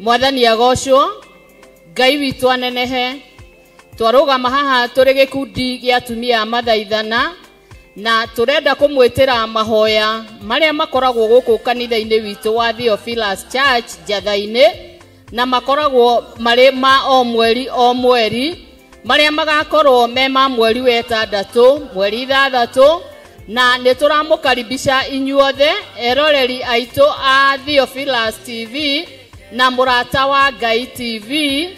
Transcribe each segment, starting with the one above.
Mwathani agocwo. Ngai witũ anenehe. Twarũgama haha tũrĩ gĩkundi gĩa atumia a mathaithana na tũrenda kũmwĩtĩra mahoya marĩa makoragwo gũkũ kanitha-inĩ witũ wa Theophilus Church Njatha-inĩ na makoragwo marĩ ma o mweri marĩa magakorwo me ma mweri wa 6 mweri 6 na nĩtũramũkaribisha inyuothe eroreri aitũ a Theophilus TV na mũrata wa Ngai TV.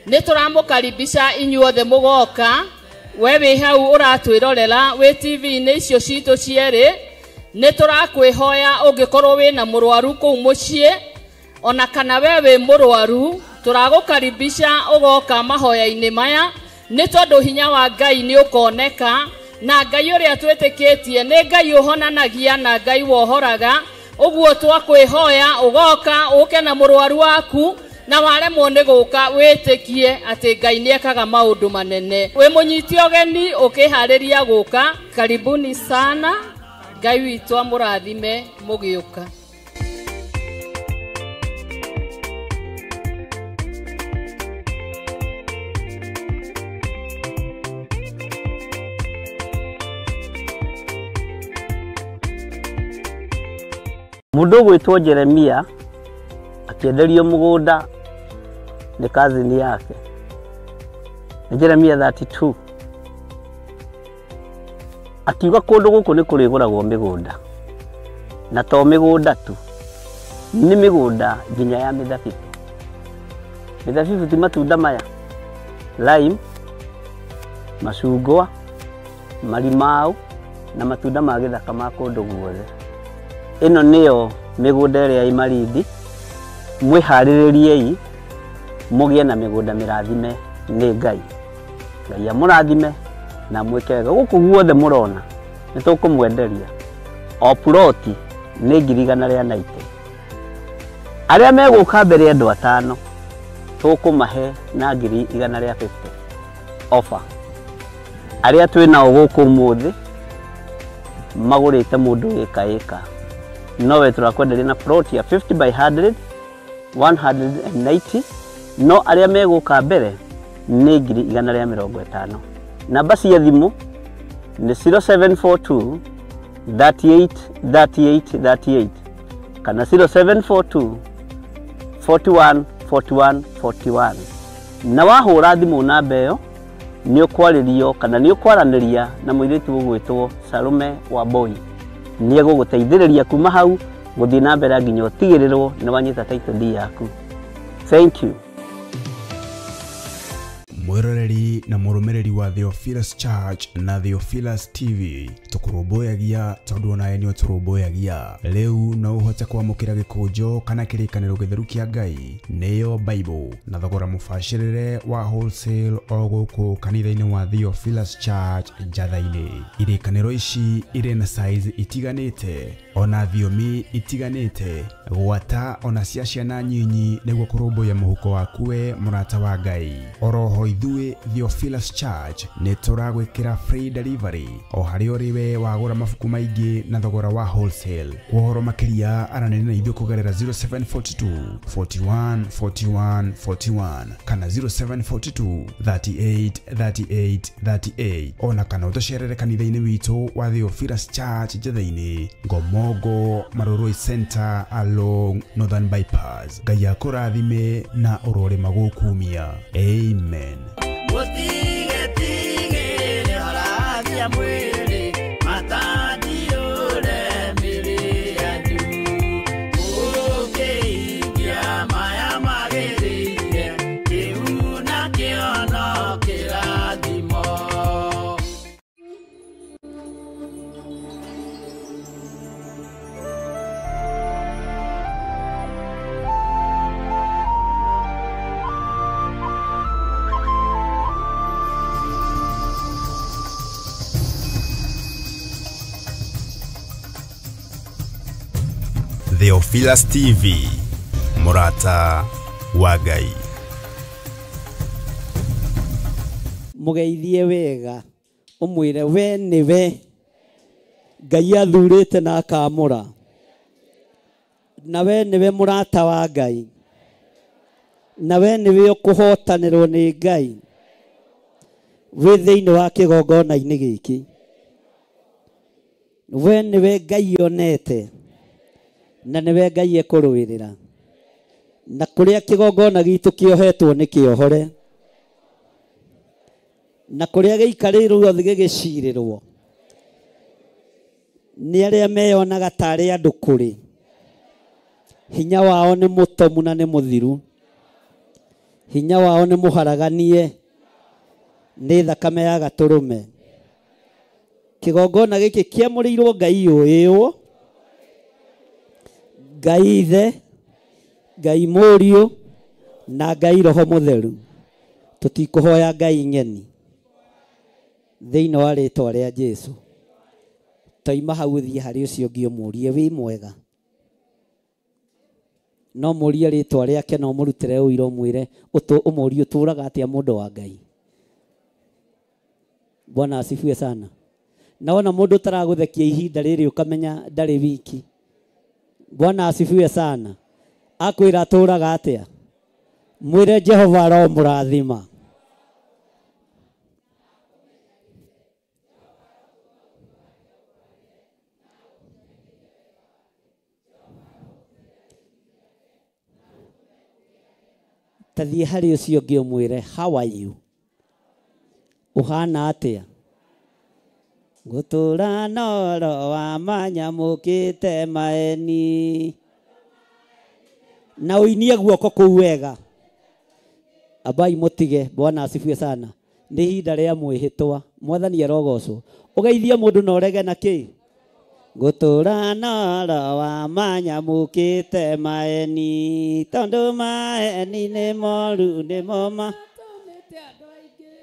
Nĩtũramũkaribisha inyuothe mũgoka. We wĩ hau ũratwĩrorera wĩ TV-inĩ icio citũ cierĩ. Nĩtũrakwĩhoya ũngĩkorwo wĩna mũrwaru kũu mũciĩ ona kana we wĩ mũrwaru, tũragũkaribisha ũgoka mahoya-inĩ maya nĩ tondũ hinya wa Ngai nĩ ũkoneka, na Ngai ũrĩa twĩtĩkĩtie nĩ Ngai ũhonanagia na Ngai wohoraga. Ũguo twakwĩhoya ũgoka ũke na mũrwaru waku na waremwo nĩ gũka wĩtĩkie atĩ Ngai nĩekaga maũndũ manene. Wĩ mũnyiti ũgeni ũkĩharĩria gũka, karibuni sana. Ngai witũ amũrathime mũgĩũka. Mundu gwitwo Jeremia akienderio mugunda ni kazini yake. Jeremia 32 akiuga kundu guku ni kuriguragwo migunda na to migunda tu, ni migunda nginya ya mithabibu. Mithabibu ti matunda maya, lime, macungwa, marimau na matunda ma githaka ma kundu guothe. Ino niyo migunda ĩrĩa ĩ Malindi. Mwiharĩrĩriei mugie na migunda mirathime nĩ Ngai. Ngai amũrathime na mwĩke wega. Gũkũ guothe mũrona nĩtũkũmwenderia o ploti nĩ 190. Arĩa megũka mbere ya andũ 5 tũkũmahe na 150 offer. Arĩa twĩnao gũkũ mũthĩ magũrĩte mũndũ ĩka nowe turakwenderia na plot ya 50 by 100 190. No arĩa megũka mbere nĩ 150. Namba cia thimũ nĩ 0742 38 38 38 kana 0742 41 41 41. Na wahũra thimũ namba ĩyo nĩ ũkwarĩrio kana nĩ ũkwaranĩria na mũirĩtu ũgwĩtwo Salome Wamboi. Nĩ egũgũteithĩrĩria kuma hau gũthiĩ na mbere nginya ũtigĩrĩrwo nĩ wanyita title deed yaku. Thank you. Mwiroreri na mũrũmĩrĩri wa Theophilus Church na Theophilus TV tũkũrũmbũyagia tondũ onawe nĩ ũtũrũmbũyagia. Rĩu no ũhote kwamũkĩra gĩkũnjo kana kĩrĩkanĩro gĩtheru kĩa Ngai nĩyo Bible na thogora mũbacĩrĩre wa wholesale o gũkũ kanitha-inĩ wa Theophilus Church Njatha-inĩ. Irĩkanĩro ici irĩ na size itiganĩte ona thiomi itiganĩte, gwata ona cia ciana nyinyi nĩguo kũrũmbũya mũhuko waku we mũrata wa Ngai. Oroho ithuĩ Theophilus Church nĩ tũragwĩkĩra free delivery o harĩa ũrĩ we wagũra mabuku maingĩ na thogora wa wholesale. Ũhoro makĩria aranĩria na ithuĩ kũgerera 0742 41 41 41 kana 0742 38 38 38 ona kana ũtũcerere kanitha-inĩ witũ wa Theophilus Church Njatha-inĩ, Ngomongo Maroroi Center along Northern Bypass. Ngai akũrathime na ũrore magũkumia. Amen. Theophilus TV, mũrata wa Ngai. Mũgeithie wega ũmwĩre we nĩwe Ngai athurĩte na akamũra, na we nĩwe mũrata wa Ngai. na we niwe ukuhotanirwo ni Ngai wi thiini wa kigongona-ini giki. We niwe Ngai onete na niwe Ngai ekurwirira, na kuria kigongona gitu kiohetwo ni kiohore, na kuria giikarirwo gigicirirwo ni aria meyonaga tari andu kuri. Hinya wao ni mutomu na ni muthiru, hinya wao ni muharaganie, ni thakame ya gaturume. Kigongona giki kiamurirwo Ngai uyu, Ngai Ithe, Ngai Muriu na Ngai Roho Mutheru. Tutikuhoya Ngai ng'eni thiini wa ritwa ria Jesu. Taima hau thie hari ucio ngi umurie wi mwega, no murie ritwa riake, no murutire uira umwire umurie uturaga atia mundu wa Ngai. Bwana asifiwe sana. Naona mundu taraguthekia ihinda riri ukamenya ndari wiki. Bwana asifiwe sana. Akwira aturaga atia, mwire Jehova ro murathima. Tathie hari ucio ngi umwire, how are you? Uhana atia? Gutura noro wa manyamukite maeni. Na uinie guoko kuu wega. Abai mutige. Bwana asifiwe sana. Ni hinda ria mwihitwa. Mwathani arogocwo. Ugeithie mundu na urege na ki? Gutura noro wa manyamukite maeni. Tondu maeni ni moru ni moma.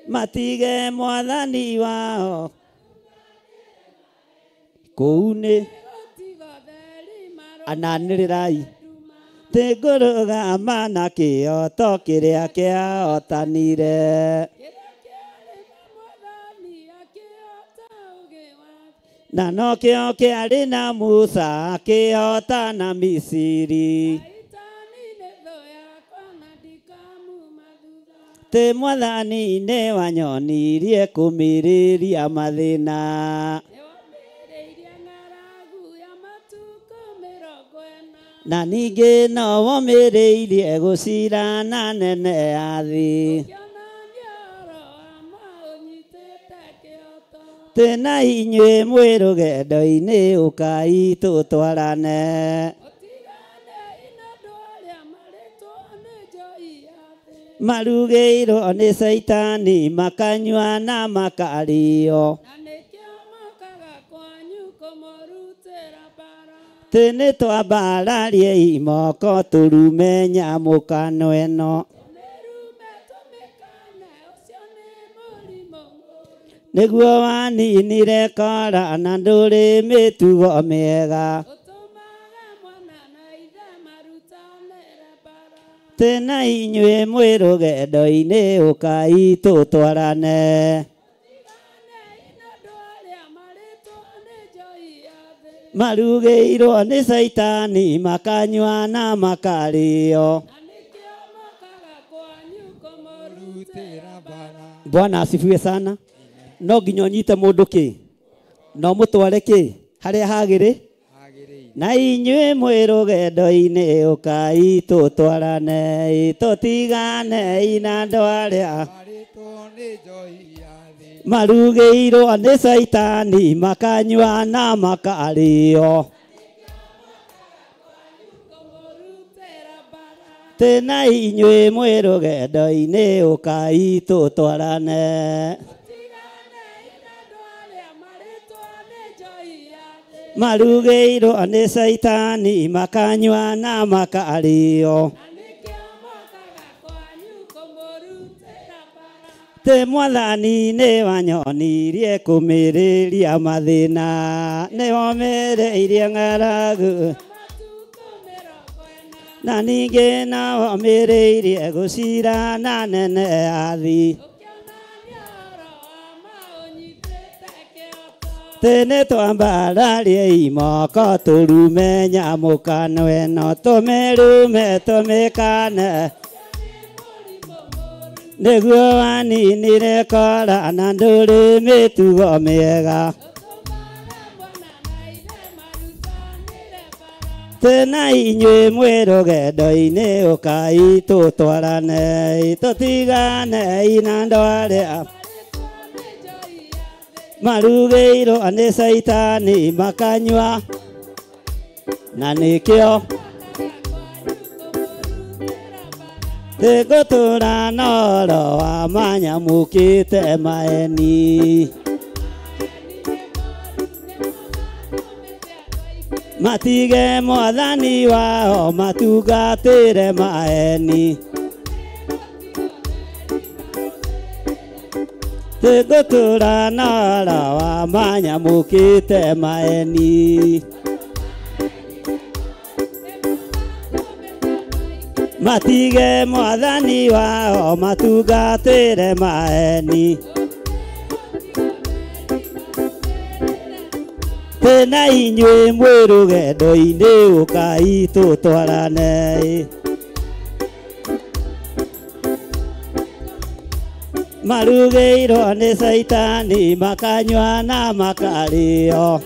Matige mwathani wao. Koune ananirirai tigoroga mana kioto kiria kiahotanire na no kio kiari na Musa akihotana Misiri. Te mwathani ne wanyonirie kumiriria mathina na ningi no womiriirie gucira na nene ya thi. Tena inyue mwi rugendo-ini ukai tutwarane marugeirwo ni Saitani makanyua na makario. Tene twambararie imoko turume nyamukano eno niguo waninire kora na nduri mitugo miega. Tena inyue mwi rugendo-ini ukai tutwarane marugeirwo ni Saitani makanyua na makario. Bwana asifiwe sana. No nginya unyite mundu ki, no mutware ki haria hagiri na inyue mwi rugendo-ini ukai tutwarane tutigane ina andu aria marugeirwo ni Saitani makanyua na makario. Tena inyue mwi rugendo-ini ukai tutwarane marugeirwo ni Saitani makanyua na makario. Te mwathani ni wanyonirie kumiriria mathina ni womereirie ng'aragu na ningi na womereirie gucira na nene ya thi. Tene twambararie imoko turume nyamukano eno tumirume tumikane nĩguo waninire kora na ndũrĩ mĩtugo mĩega. Tena inyuĩ mwĩ rũgendo-inĩ ũkai tũtwarane tũtigane ina ndwarĩa marugĩirwo nĩ Saitani makanyua na nĩkĩo tũgũtũra na ũhoro wa manyamũkĩte maeni. Matige mwathani wao matungatĩre maeni. Tũgũtũra na ũhoro wa manyamũkĩte maeni. Matige mwathani wao matungatĩre maeni. Tena inyuĩ mwĩ rũgendo-inĩ ũkai tũtwarane marugĩirwo nĩ Saitani makanyua na makarĩo.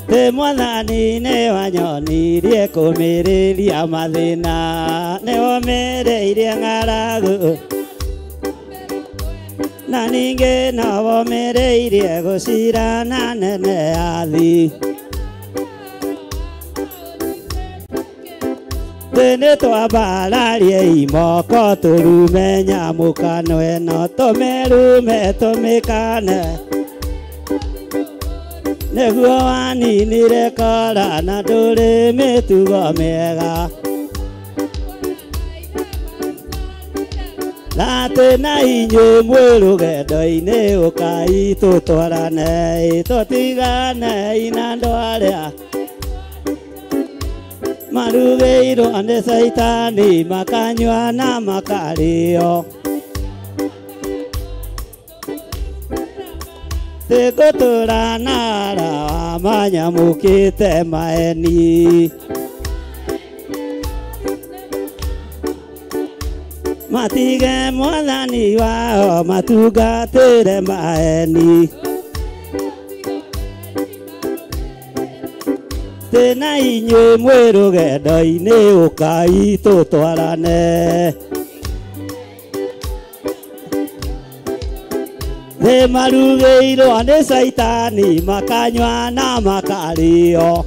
Tĩ mwathani nĩ wanyonirie kũmĩrĩria mathĩna nĩ womereirie ng'aragu na ningĩ no womereirie gũcira na nene yathi. Tĩ nĩ twambararie imoko tũrume nyamũkano ĩno tũmĩrume tũmĩkane nĩguo waninire kora na ndũrĩ mĩtugo mĩega. Na tena inyuĩ mwĩ rũgendo-inĩ ũkai tũtwarane tũtigane ina ndwarĩa marugĩirwo nĩ Saitani makanyua na makarĩo. Tũgũtũra na ũhoro wa manyamũkĩte maeni. Matige mwathani wao matungatĩre maeni. Tena inyuĩ mwĩ rũgendo-inĩ ũkai tũtwarane thĩ marugĩirwo nĩ Saitani makanyua na makarĩo.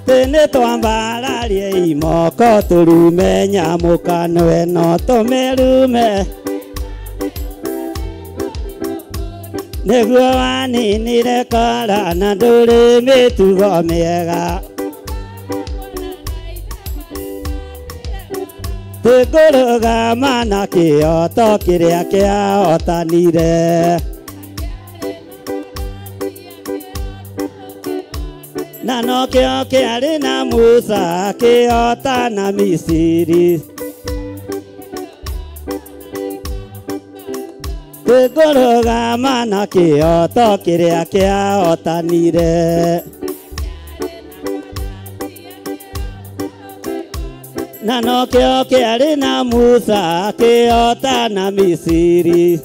Tĩ nĩ twambararie imoko tũrume nyamũkano ĩno tũmĩrume nĩguo waninire kora na ndũrĩ mĩtugo mĩega. Tũkũrũgama na kĩoto kĩrĩa kĩahotanire na nokĩo kĩarĩ na Musa akĩhotana Misiri. Tũkũrũgama na kĩoto kĩrĩa kĩahotanire na nokĩo kĩarĩ na Musa akĩhotana Misiri.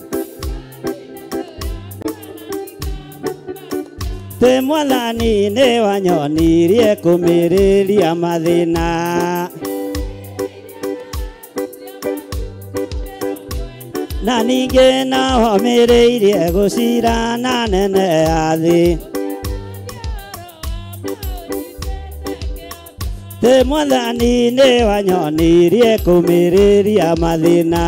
Tĩ mwathani nĩ wanyonirie kũmĩrĩria mathĩna na ningĩ no womereirie gũcira na nene yathi. Tĩ mwathani nĩ wanyonirie kũmĩrĩria mathĩna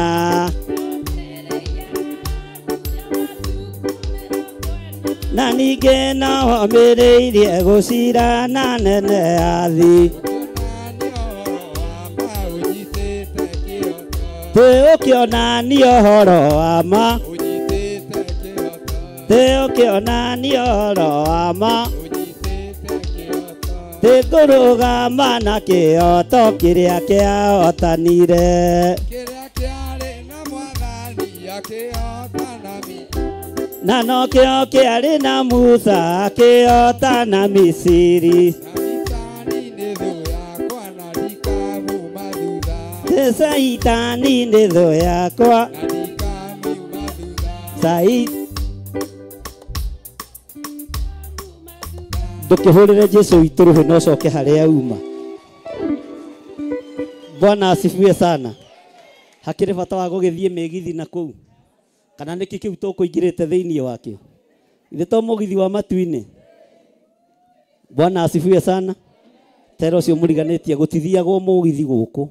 na ningĩ no womereirie gũcira na nene yathi. Tĩ ũkĩonania ũhoro wa ma tĩ ũkĩonania ũhoro wa ma tĩ ngũrũgama na kĩoto kĩrĩa kĩahotanire na nokĩo kĩarĩ na Musa akĩhotana Misiri. Saitani nĩ thũ yakwa ndũkĩhũrĩre Jesu witũ rũhĩ na ũcoke harĩa uma. Bwana asifiwe sana. Hakĩrĩ bata wa gũgĩthiĩ mĩgithi na kũu kana nĩkĩ kĩu tũkũingĩrĩte thĩinĩ wakĩo? Ithe to mũgithi wa matu-inĩ. Bwana asifiwe sana. Tero ũcio mũriganĩtie gũtithiagwo mũgithi gũkũ,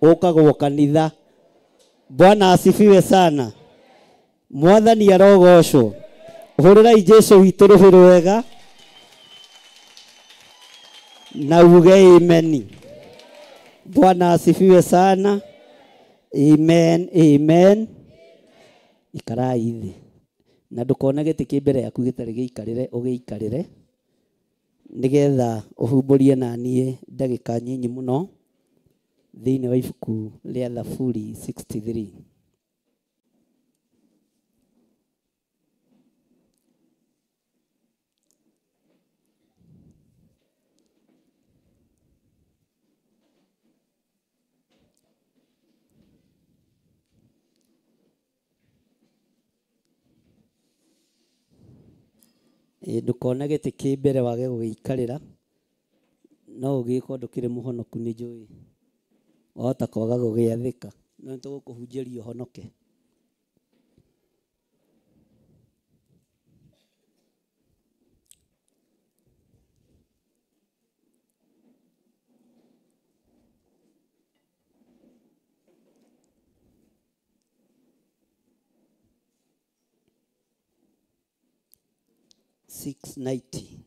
ũkagwo kanitha. Bwana asifiwe sana. Mwathani arogocwo. Hũrĩrai Jesu witũ rũhĩ rwega na uge amen. Bwana asifiwe sana. Amen, amen. Ikarai thĩ na ndũkone gĩtĩ kĩ mbere yaku gĩtarĩ gĩikarĩre, ũgĩikarĩre nĩgetha ũhumbũrie na niĩ ndagĩka nyinyi mũno thĩinĩ wa ibuku rĩa Thaburi 63. Ndũkone gĩtĩ kĩ mbere wage gũgĩikarĩra, no ũgĩkorwo ndũkĩrĩ mũhonoku nĩ njũĩ, wahota kwaga gũgĩathĩka, no nĩtũgũkũhunjĩria ũhonoke.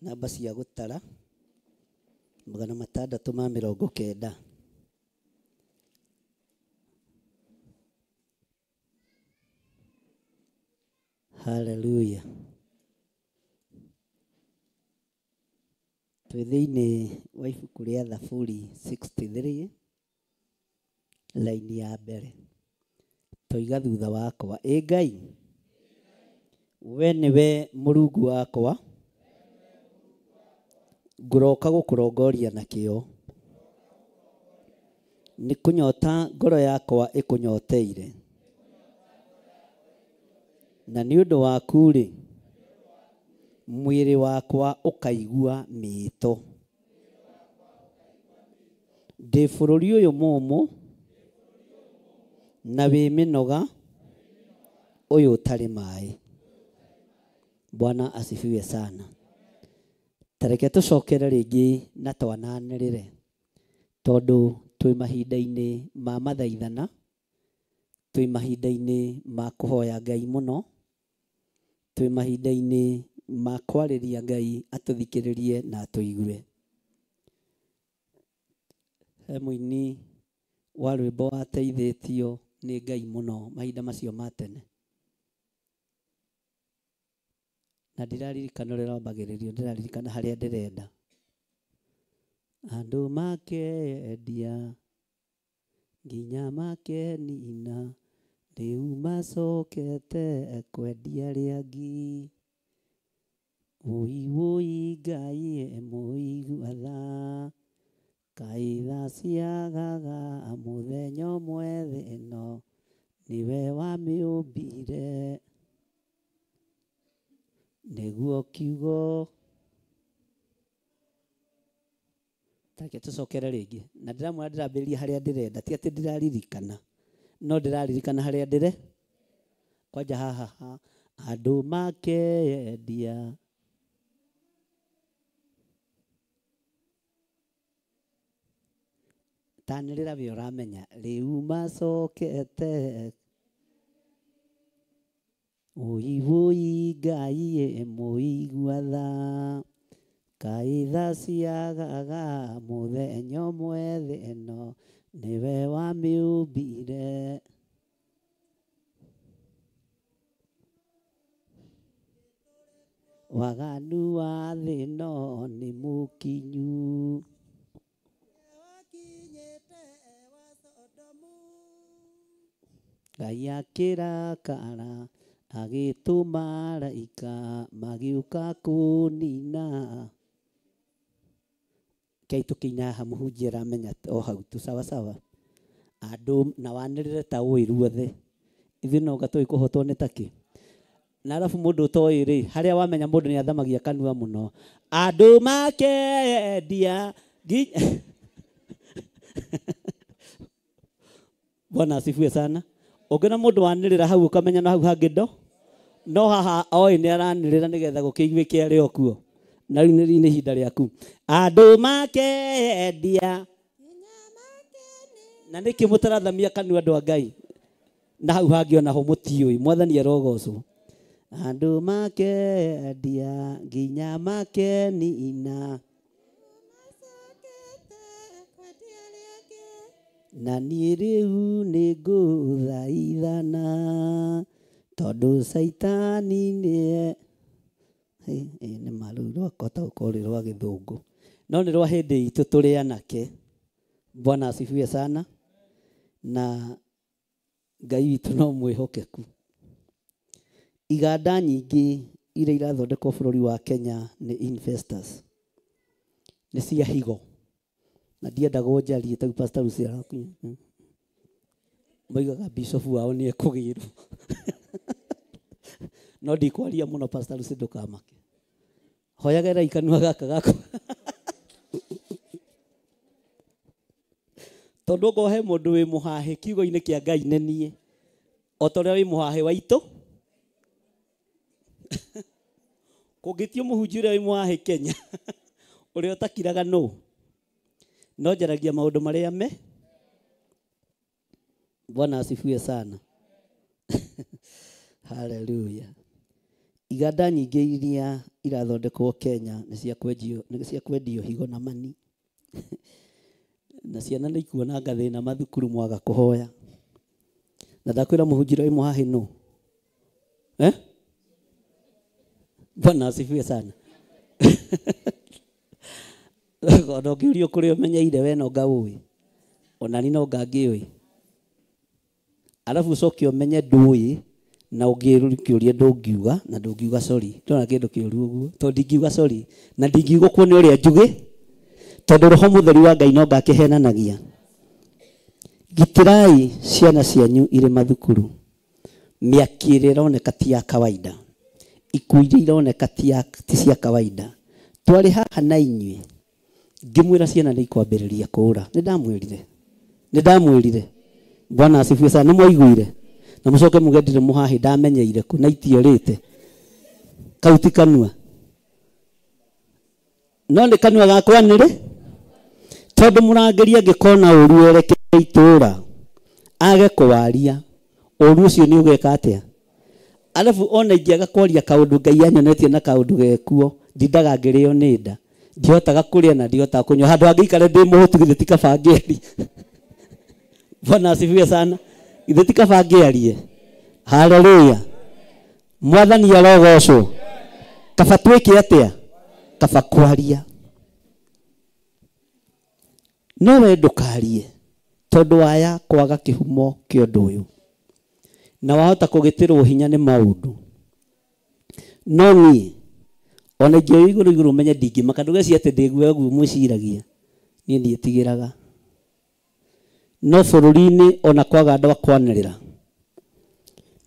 Namba cia gũtara 690. Hallelujah. Twĩ thĩinĩ wa ibuku rĩa Thaburi 63 laini ya mbere. Toiga thutha wakwa, ĩ Ngai, we nĩwe Mũrungu wakwa, ngũroka gũkũrongoria na kĩo. Nĩ kũnyota ngoro yakwa ĩkũnyoteire, na nĩ ũndũ waku-rĩ, mwĩrĩ wakwa ũkaigua mĩĩto. Ndĩ bũrũri ũyũ mũũmũ na wĩ mĩnoga ũyũ ũtarĩ maĩ. Bwana asifiwe sana. Tareke tũcokere rĩngĩ na twananĩrĩre, tondũ twĩ mahinda-inĩ ma mathaithana, twĩ mahinda-inĩ ma kũhoya Ngai mũno, twĩ mahinda-inĩ ma kwarĩria Ngai atũthikĩrĩrie na atũigue. He mũini wa rwĩmbo wateithĩtio nĩ Ngai mũno mahinda macio ma tene, na ndiraririkana ũrĩa rwambagĩrĩrio, ndĩraririkana harĩa ndĩrenda. Andũ makendia nginya makenina, rĩu macokete kwendia arĩa angĩ. Wũi wũi Ngai mũigua tha, kaĩ tha ciagaga mũthenya ũmwe thĩ ĩno, nĩwe wamĩũmbire. Nĩguo kiugo. Tareke tũcokere rĩngĩ, na ndĩramwĩra ndĩrambĩrĩria harĩa ndĩrenda, ti atĩ ndĩraririkana, no ndĩraririkana harĩa ndĩre. Kwanja haha, andũ makendia tanĩrĩra we ũramenya, rĩu macokete. Wũi wũi Ngai mũigua tha, kaĩ tha ciagaga mũthenya ũmwe thĩ ĩno, nĩwe wamĩũmbire. Waganu wa thĩ ĩno nĩ mũkinyu, Ngai akĩrakara agĩtũma araika magĩũka kũnina. Kei tũkĩina haha mũhunjia aramenya o hau tu, sawa sawa. Andũ na wanĩrĩre ta ũiruothe. Ithuĩ no gatoi kũhotwo nĩ taki. Na alafu mũndũ ũtoĩ rĩ, harĩa wamenya mũndũ nĩ athamagia kanua mũno. Andũ makendia. Bwana asifiwe sana. Ũngĩona mũndũ wanĩrĩra hau ũkamenya no hau hangĩ ndo. No haha oĩ nĩ aranĩrĩra nĩgetha gũkĩiguĩke arĩ o kuo. Na rĩu nĩ ihinda rĩaku. Andũ makendia. Na nĩkĩ mũtarathamia kanua andũ a Ngai. Na hau hangĩ ona ho mũtiũĩ. Mwathani arogocwo. Andũ makendia nginya makenina. Na niĩ rĩu nĩ ngũthaithana tondũ Saitani nĩ nĩ maru rwakota gũkorwo rwa gĩthũngũ. No nĩ rwa hĩndĩ itũ tũrĩ anake. Bwana asifiwe sana. Na Ngai witũ no mwĩhokeku. Iganda nyingĩ iria irathondekwo bũrũri wa Kenya nĩ investors. Nĩ cia higo. Na ndiendaga njarie ta Pastor Lucy arakunya. Moigaga bishop wao nĩ ekũgĩrwo. No ndikwaria mũno Pastor Lucy ndũkamake. Hoyagĩra ikanua gaka gako. Tondũ ngohe mũndũ wĩ mũhahe kiugo-inĩ kĩa Ngai nĩ niĩ. O ta ũrĩa wĩ mũhahe wa itũ. Kũngĩtio mũhunjia ũrĩa wĩ mũhahe Kenya. Ũrĩa ũtakiraga no. No njaragia maũndũ marĩa me. Bwana asifiwe sana. Hallelujah. Iganda nyingĩ iria irathondekwo Kenya nĩ cia kwendio higo na mani. Na ciana nĩ ikuona gathĩna mathukuru mwaga kũhoya. Na ndakwĩra mũhunjia wĩ mũhahe no. Bwana asifiwe sana. Ona ũngĩũrio kũrĩa ũmenyeire we no ngaũĩ. Ona ni no ngangĩũĩ. Alafu ucoke ũmenye ndũĩ na ũngĩũria ndũngiuga na ndũngiuga sorry. Ndona kĩndũ kĩũru ũguo. Tondũ ndingiuga sorry na ndingiugwo nĩ ũrĩa njugĩ. Tondũ Roho Mũtheru wa Ngai no ngakĩhenanagia. Gitirai ciana cianyu irĩ mathukuru. Mĩaki ĩrĩa ĩroneka ti ya kawaida. Ikuũ iria ironeka ti cia kawaida. Twarĩ haha na inyuĩ. Ngĩmwĩra ciana nĩ ikwambĩrĩria kũũra. Nĩ ndamwĩrire. Bwana asifiwe sana. Nĩ mwaiguire. Na mũcoke muge ndirĩ mũhahe ndamenyeire kũ na itiorĩte. Kau ti kanua. No nĩ kanua gakwa nĩrĩ. Tondũ mũrangĩria angĩkona ũru erekere itũũra. Age kũwaria. Ũru ũcio nĩ ũgeka atĩa? Alafu ona ingĩaga kwaria kaũndũ Ngai anyonetie na kaũndũ gekuo. Ndindaga ngĩrĩo nĩ nda. Ndihotaga kũrĩa na ndihotaga kũnyua. Handũ hangĩikare ndĩ mũhũtu githĩ ti kaba ngĩarie. Bwana asifiwe sana. Githĩ ti kaba ngĩarie. Hallelujah. Mwathani arogocwo. Kaba twĩke atĩa? Kaba kwaria. No we ndũkarie. Tondũ waya kwaga kĩhumo kĩa ũndũ ũyũ. Na wahota kũgĩtĩrwo hinya nĩ maũndũ. No niĩ ona ingĩ igũrũ menye ndingĩmaka ndũgeci atĩ ndĩguoya ũguo mwĩciragia. Niĩ ndiĩtigĩraga. No bũrũri-inĩ ona kwaga andũ a kwanĩrĩra.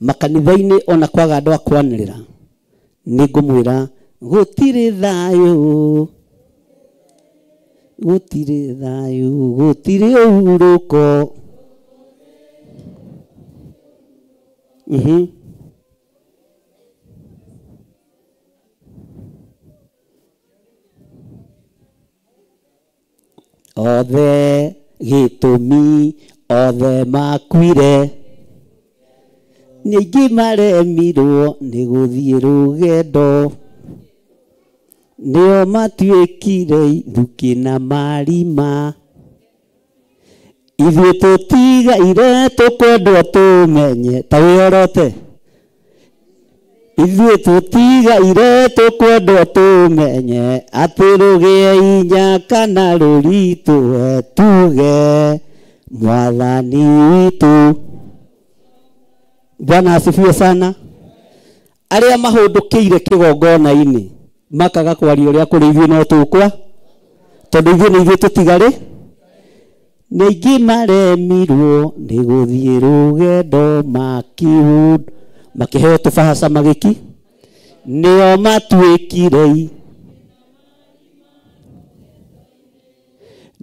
Makanitha-inĩ ona kwaga andũ a kwanĩrĩra. Nĩ ngũmwĩra gũtirĩ thayũ. Gũtirĩ thayũ. Gũtirĩ ũhurũko. Othe gĩtũmi othe makuire. Nĩ aingĩ maremirwo nĩ gũthiĩ rũgendo. Nĩo matuĩkire ithuki na marima. Ithuĩ tũtigaire tũkwendwo tũmenye. Ta wĩhorote. Ithuĩ tũtigaire tũkwendwo tũmenye. Atĩ rũgĩe inya kana rũritũhe tuge Mwathani witũ. Bwana asifiwe sana. Arĩa mahũndũkĩire kĩgongona-inĩ makaga kwaria ũrĩa kũrĩ ithuĩ no tũkwa. Tondũ ithuĩ nĩ ithuĩ tũtigarĩ. Nĩingĩ maremirwo nĩ gũthiĩ rũgendo makĩheo tũbahaca magĩki nĩo matuĩkire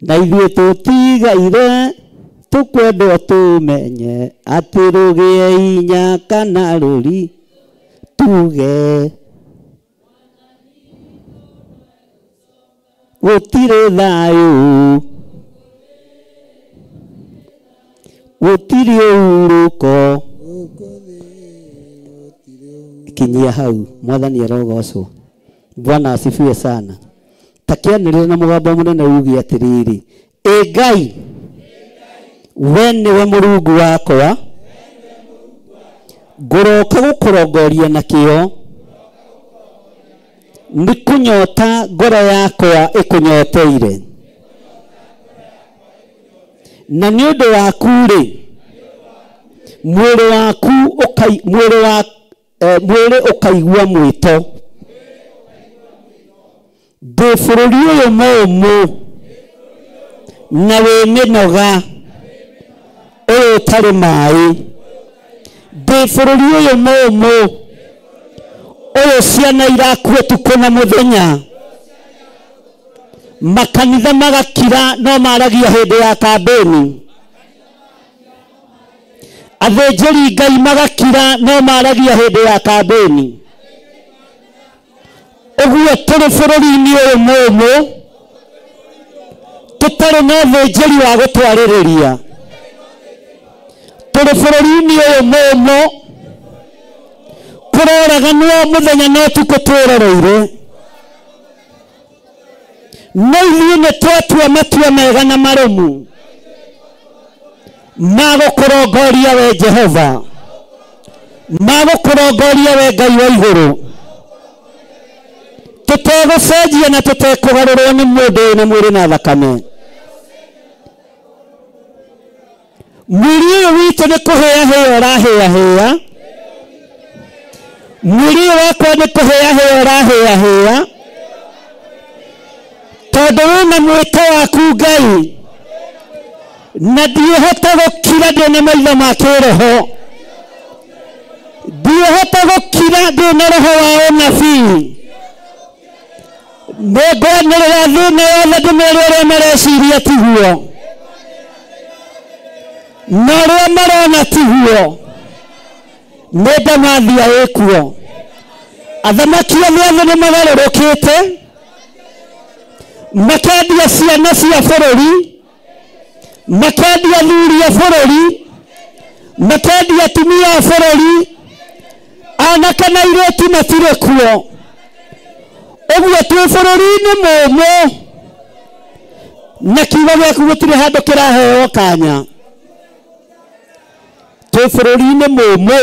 na ithuĩ tũtigaire tũkwendwo tũmenye atĩ rũgĩe hinya kana rũri tuge gũtirĩ thayũ gũtirĩ ũhurũko kinyia hau mwathani arogocwo. Bwana asifiwe sana. Takianĩrĩra na mũgambo mũnene uge atĩrĩrĩ, Ngai we nĩwe Mũrungu wakwa, ngũroka gũkũrongoria na kĩo, nĩ kũnyota ngoro yakwa ĩkũnyoteire, na nĩ ũndũ waku-rĩ mwĩrĩ ũkaigua mwĩto. Ndĩ bũrũri ũyũ mũũmũ na wĩ mĩnoga ũyũ ũtarĩ maĩ. Ndĩ bũrũri ũyũ mũũmũ ũyũ ciana irakua ũtukũ na mũthenya, makanitha magakira no maragia hĩndĩ ya kambĩni, athĩnjĩri Ngai magakira no maragia hĩndĩ ya kambĩni. Ũguo tũrĩ bũrũri-inĩ ũyũ mũũmũ tũtarĩ na ũthĩnjĩri wa gũtwarĩrĩria. Tũrĩ bũrũri-inĩ ũyũ mũũmũ kũroraganwo mũthenya na ũtukũ twĩroreire. No ithuĩ nĩ twatua matua mega na marũmu ma gũkũrongoria we Jehova, ma gũkũrongoria we Ngai wa igũrũ, tũtegũcenjia na tũtekũgarũrwo nĩ mũndũ na mwĩrĩ na thakame. Mwĩrĩ ũyũ witũ nĩ kũhĩahĩa ũrahĩahĩa, mwĩrĩ ũyũ wakwa nĩ kũhĩahĩa ũrahĩahĩa, tondũ wĩna mwĩto waku Ngai, na ndiĩhota gũkira ndĩ na maitho ma kĩroho, ndiĩhota gũkira ndĩ na roho wa ũnabii. Nĩngwanĩrĩra thĩna yothe ndĩmere ũrĩa mareciria tiguo, na ũrĩa marona tiguo, nĩ ndamathia ĩkuo. Athamaki othe a thĩ nĩmagarũrũkĩte, makendia ciana cia bũrũri, makendia athuri a bũrũri, makendia atumia a bũrũri, anake na airĩtu matirĩ kuo. Ũguo twĩ bũrũri-inĩ mũũmũ na kiugo gĩaku gũtirĩ handũ kĩraheo kanya. Twĩ bũrũri-inĩ mũũmũ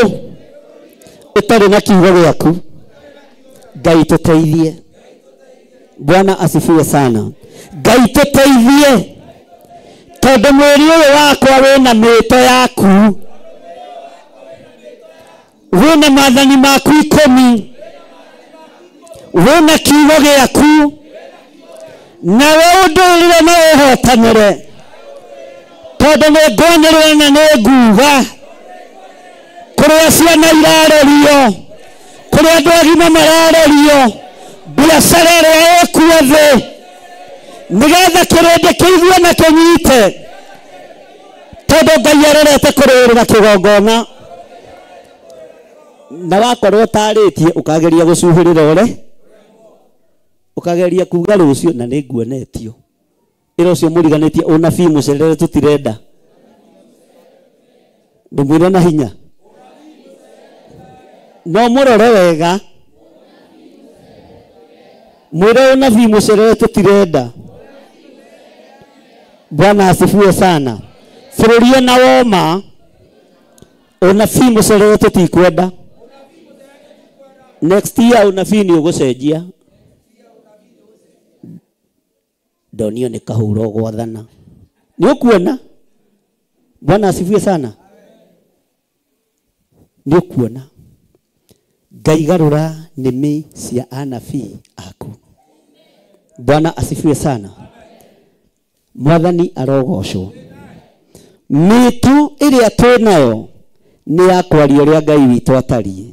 ũtarĩ na kiugo gĩaku. Ngai tũteithie. Bwana asifiwe sana. Ngai tũteithie, tondũ mwĩrĩ ũyũ wakwa wĩna mĩĩto yaku, wĩna maathani maku 10, wĩna kiugo gĩaku, nawe ũndũĩrĩre na wĩhotanĩre, tondũ nĩ ngwanĩrĩra na nĩ nguga kũrĩa ciana irarerio, kũrĩa andũ agima mararerio, biacara ĩrĩa ĩkuo thĩ, nĩgetha kĩrĩndĩ kĩigue na kĩnyite, tondũ Ngai arorete kũrũĩrĩra kĩgongona. Na wakorwo ũtarĩtie ũkageria gũcuhĩrĩra ũre, ũkageria kuga rũciũ na nĩ nguonetio, ĩra ũcio mũriganĩtie ũnabii mũcerere tũtirenda. Ndũmwĩre na hinya, no mũrore wega, mwĩre ũnabii mũcerere tũtirenda. Bwana asifiwe sana. Bũrũri ona woma ũnabii mũcerere tũtikwenda. Next year ũnabii nĩ ũgũcenjia. Ndonio nĩ kahũro gwathana. Nĩ ũkuona? Bwana asifiwe sana. Nĩ ũkuona? Ngai garũra nĩmĩ cia anabii aku. Bwana asifiwe sana. Mwathani arogocwo. mitu iria twinayo ni ya kwaria uria Ngai witũ atariĩ,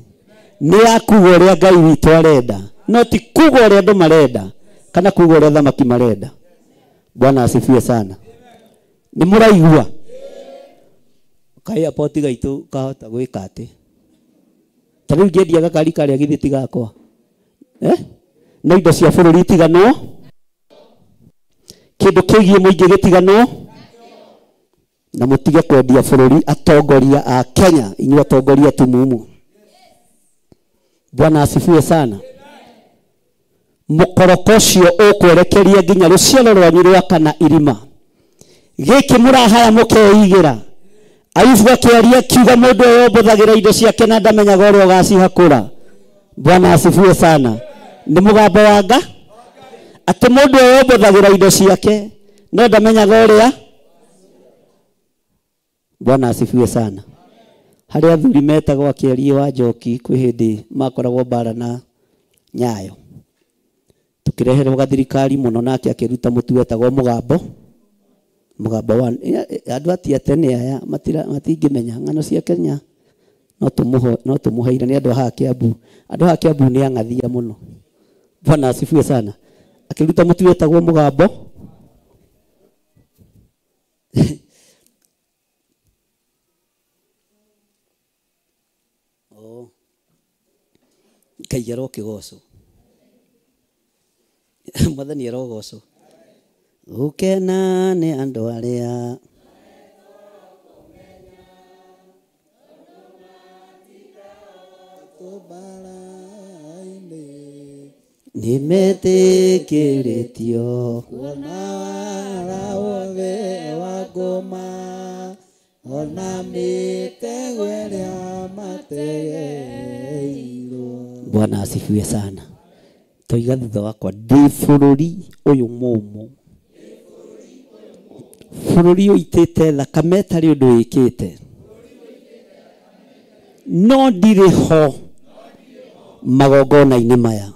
ni ya kuga uria Ngai witũ arenda, no ti kuga uria andũ marenda kana kuga uria thamaki marenda. Bwana asifiwe sana. Ni mũraigua? Kai apoti gaitu kahota gwĩka atĩ. Tarĩu ngĩendia gakari karĩa githiti gakwa. No indo cia bũrũri itiganwo, kĩndũ kĩgiĩ mũingĩ gĩtiganwo, na mũtige kwendia bũrũri atongoria a Kenya, inyuĩ atongoria tumumu. Bwana asifiwe sana. Mũkoroko ũcio ũkwerekeria nginya rũciaro rwanyu rwa kana irima. Gĩkĩ mũrahaya mũkeigĩra. Ayubu akĩaria kiuga mũndũ ũyũ ũmbũthagĩra indo ciake na ndamenyaga ũrĩa ũgacihakũra. Bwana asifiwe sana. Nĩ mũgambo wa Ngai atĩ mũndũ ũyũ ũmbũthagĩra indo ciake no ndamenyaga ũrĩa. Bwana asifiwe sana. Harĩa athuri metagwo akĩaria wa Njoki kwĩ hĩndĩ makoragwo mbara na Nyayo. Tukireherwo gathirikari mũno nake akĩruta mũtu wetagwo mũgambo wa andũ atia tene aya matingĩmenya ng'ano cia Kenya, no tũmũheire nĩ andũ a Kiambu. Andũ a Kiambu nĩ ang'athia mũno. Bwana asifiwe sana. Akĩruta mũtu wetagwo mũgambo. Ngai arokĩgocwo. Mwathani arogocwo. Gũkena nĩ andũ arĩa nimetĩkĩrĩtio kuona wara wothe wa ngoma, ona mĩtego ĩrĩa mategeirwo. Bwana asifiwe sana. Toiga thutha wakwa, ndĩ bũrũri ũyũ mũmũ, bũrũri ũitĩte thakame tarĩ ũndũ wĩkĩte, no ndirĩ ho magongona-inĩ maya,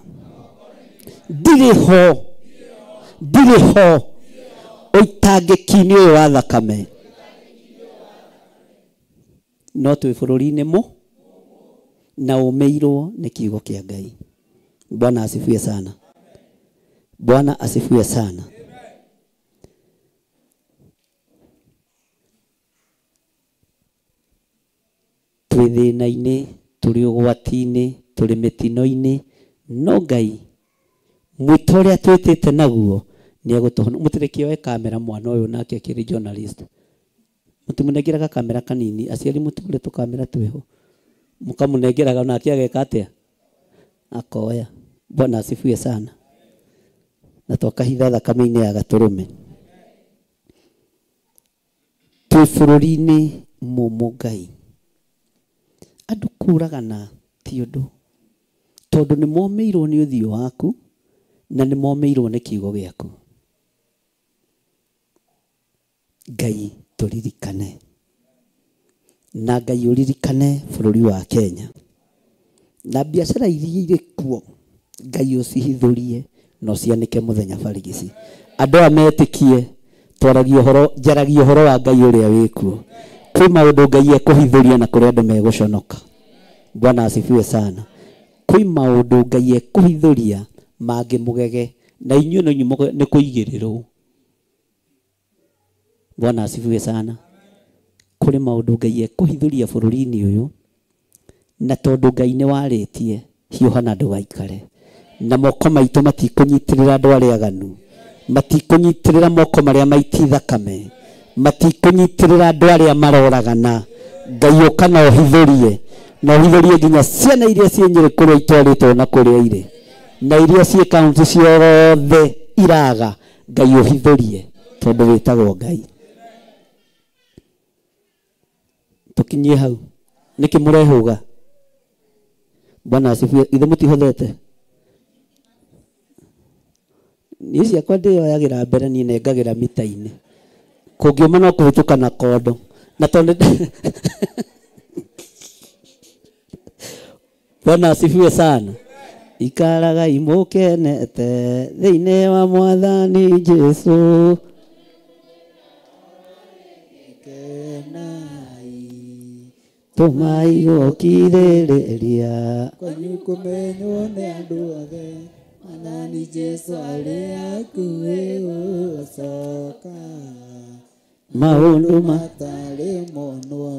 ndirĩ ho ũitangĩki-inĩ ũyũ wa thakame, no twĩ bũrũri-inĩ na ũmĩirwo nĩ kiugo kĩa Ngai. Bwana asifiwe sana. Bwana asifiwe sana. Twĩ thĩna-inĩ, tũrĩ ũgwati-inĩ, tũrĩ mĩtino-inĩ, no Ngai mwĩto ũrĩa twĩtĩte naguo nĩ egũtũhonokia. Mũtĩrĩkie oe kamera mwana ũyũ nake akĩrĩ journalist. Mũtimũnengeraga kamera kanini, aciari mũtugũre tũkamera twĩho. Mũkamũnengeraga nake ageka atĩa? Akoya. Bwana asifiwe sana. Na twakahitha thakame-inĩ ya Gatũrũme. Twĩ bũrũri-inĩ mũmũ Ngai. Andũ kũragana ti ũndũ, tondũ nĩ momĩirwo nĩ ũthiũ waku na nĩ momĩirwo nĩ kiugo gĩaku. Ngai tũririkane, na Ngai ũririkane bũrũri wa Kenya, na biacara iria irĩ kuo Ngai ũcihithũrie na ũcianĩke mũthenya barigici. Andũ aya metĩkie njaragia ũhoro wa Ngai ũrĩa wĩ kuo. Kwĩ maũndũ Ngai ekũhithũria na kũrĩ andũ megũconoka. Bwana asifiwe sana. Kwĩ maũndũ Ngai ekũhithũria mangĩmũgege na inyuĩ no inyuĩ nĩ kũigĩrĩrwo. Bwana asifiwe sana. Kũrĩ maũndũ Ngai ekũhithũria bũrũri-inĩ ũyũ, na tondũ Ngai nĩ warĩtie hiũha na ndũgaikare, na moko maitũ matikũnyitĩrĩra andũ arĩa aganu, matikũnyitĩrĩra moko marĩa maiti thakame, matikũnyitĩrĩra andũ arĩa maroragana. Ngai ũka na ũhithũrie, na ũhithũrie nginya ciana iria ciĩ Nyĩrĩ kũrĩa itwarĩtwo na kũrĩa irĩ, na iria ciĩ kaunti ciothe iraga. Ngai ũhithũrie tondũ wĩtagwo Ngai. Tũkinyie hau, nĩkĩ mũrehũga? Bwana asifiwe. Ithe mũtihothete? Niĩ ciakwa ndĩyoyagĩra mbere, niĩ nengagĩra mita-inĩ. Kũngiuma no kũhĩtũka na kondo. Na tondũ Bwana asifiwe sana. Ikaraga imũkenete thĩinĩ wa Mwathani Jesũ. tumaigo kirereria kwanyu kumenywo nĩ andũ othe anani Jesu arĩ hakuhĩ gũcoka maũndũ matarĩ monwo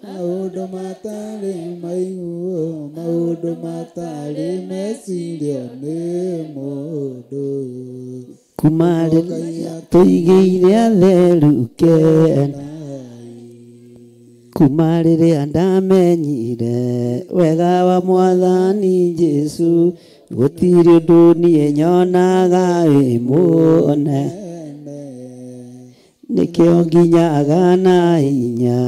maũndũ matarĩ maiguo maũndũ matarĩ mecirio nĩ mũndũ kuma rĩrĩa tũigĩire atherũke kuma rĩrĩa ndamenyire wega wa Mwathani Jesu gũtirĩ ũndũ niĩ nyonaga wĩ mũnene nĩkĩo nginyaga na hinya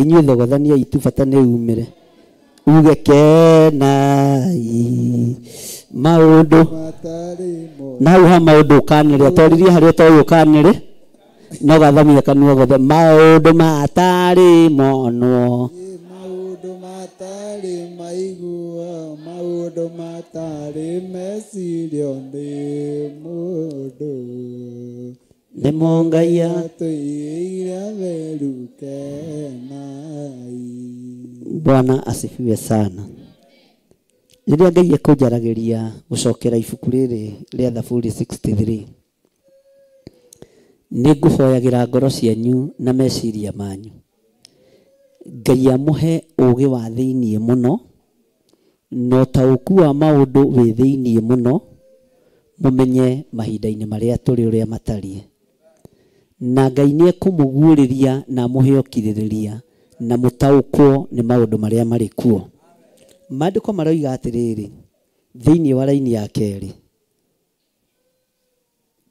inyuĩ thogothaniai tu bata nĩ umĩre uge kenai maũndũ nau ha maũndũ ũkanĩrĩ atoririe harĩa ũtoĩ ũkanĩrĩ no gathamia kanua gothe maũndũ matarĩ monwo maũndũ matarĩ maiguo maũndũ matarĩ mecirio nĩ mũndũ nĩmo Ngai atũigĩire atherũke nai. Bwana asifiwe sana. Rĩrĩa Ngai ekũnjaragĩria gũcokera ibuku rĩrĩ rĩa Thaburi 63 nĩngũhoyagĩra ngoro cianyu na meciria manyu Ngai amũhe ũũgĩ wa thĩiniĩ mũno na ũtaũku wa maũndũ wĩ thĩiniĩ mũno mũmenye mahinda-inĩ marĩa tũrĩ ũrĩa matariĩ na Ngai nĩekũmũguũrĩria na amũhe ũkirĩrĩria na mũtaũkwo nĩ maũndũ marĩa marĩ kuo. Maandĩko maroiga atĩrĩrĩ thĩiniĩ wa raini ya kerĩ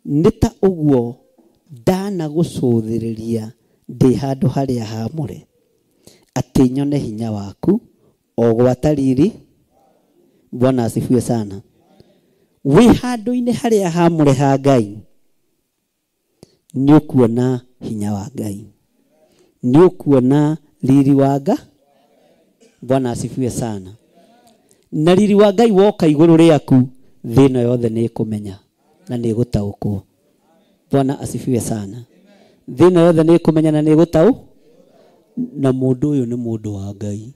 nĩ ta ũguo ndanagũcũthĩrĩria ndĩ handũ harĩa haamũre atĩ nyone hinya waku o gwata riri. Bwana asifiwe sana. Wĩ handũ-inĩ harĩa haamũre ha Ngai nĩ ũkuona hinya wa Ngai, nĩ ũkuona riri wa Ngai. Bwana asifiwe sana. Na riri wa Ngai woka igũrũ rĩaku thĩna yothe nĩ ĩkũmenya na nĩ ĩgũtaũkwo. Bwana asifiwe sana. Thĩna yothe nĩ ĩkũmenya na nĩ ĩgũtaũkwo. Na mũndũ ũyũ nĩ mũndũ wa Ngai,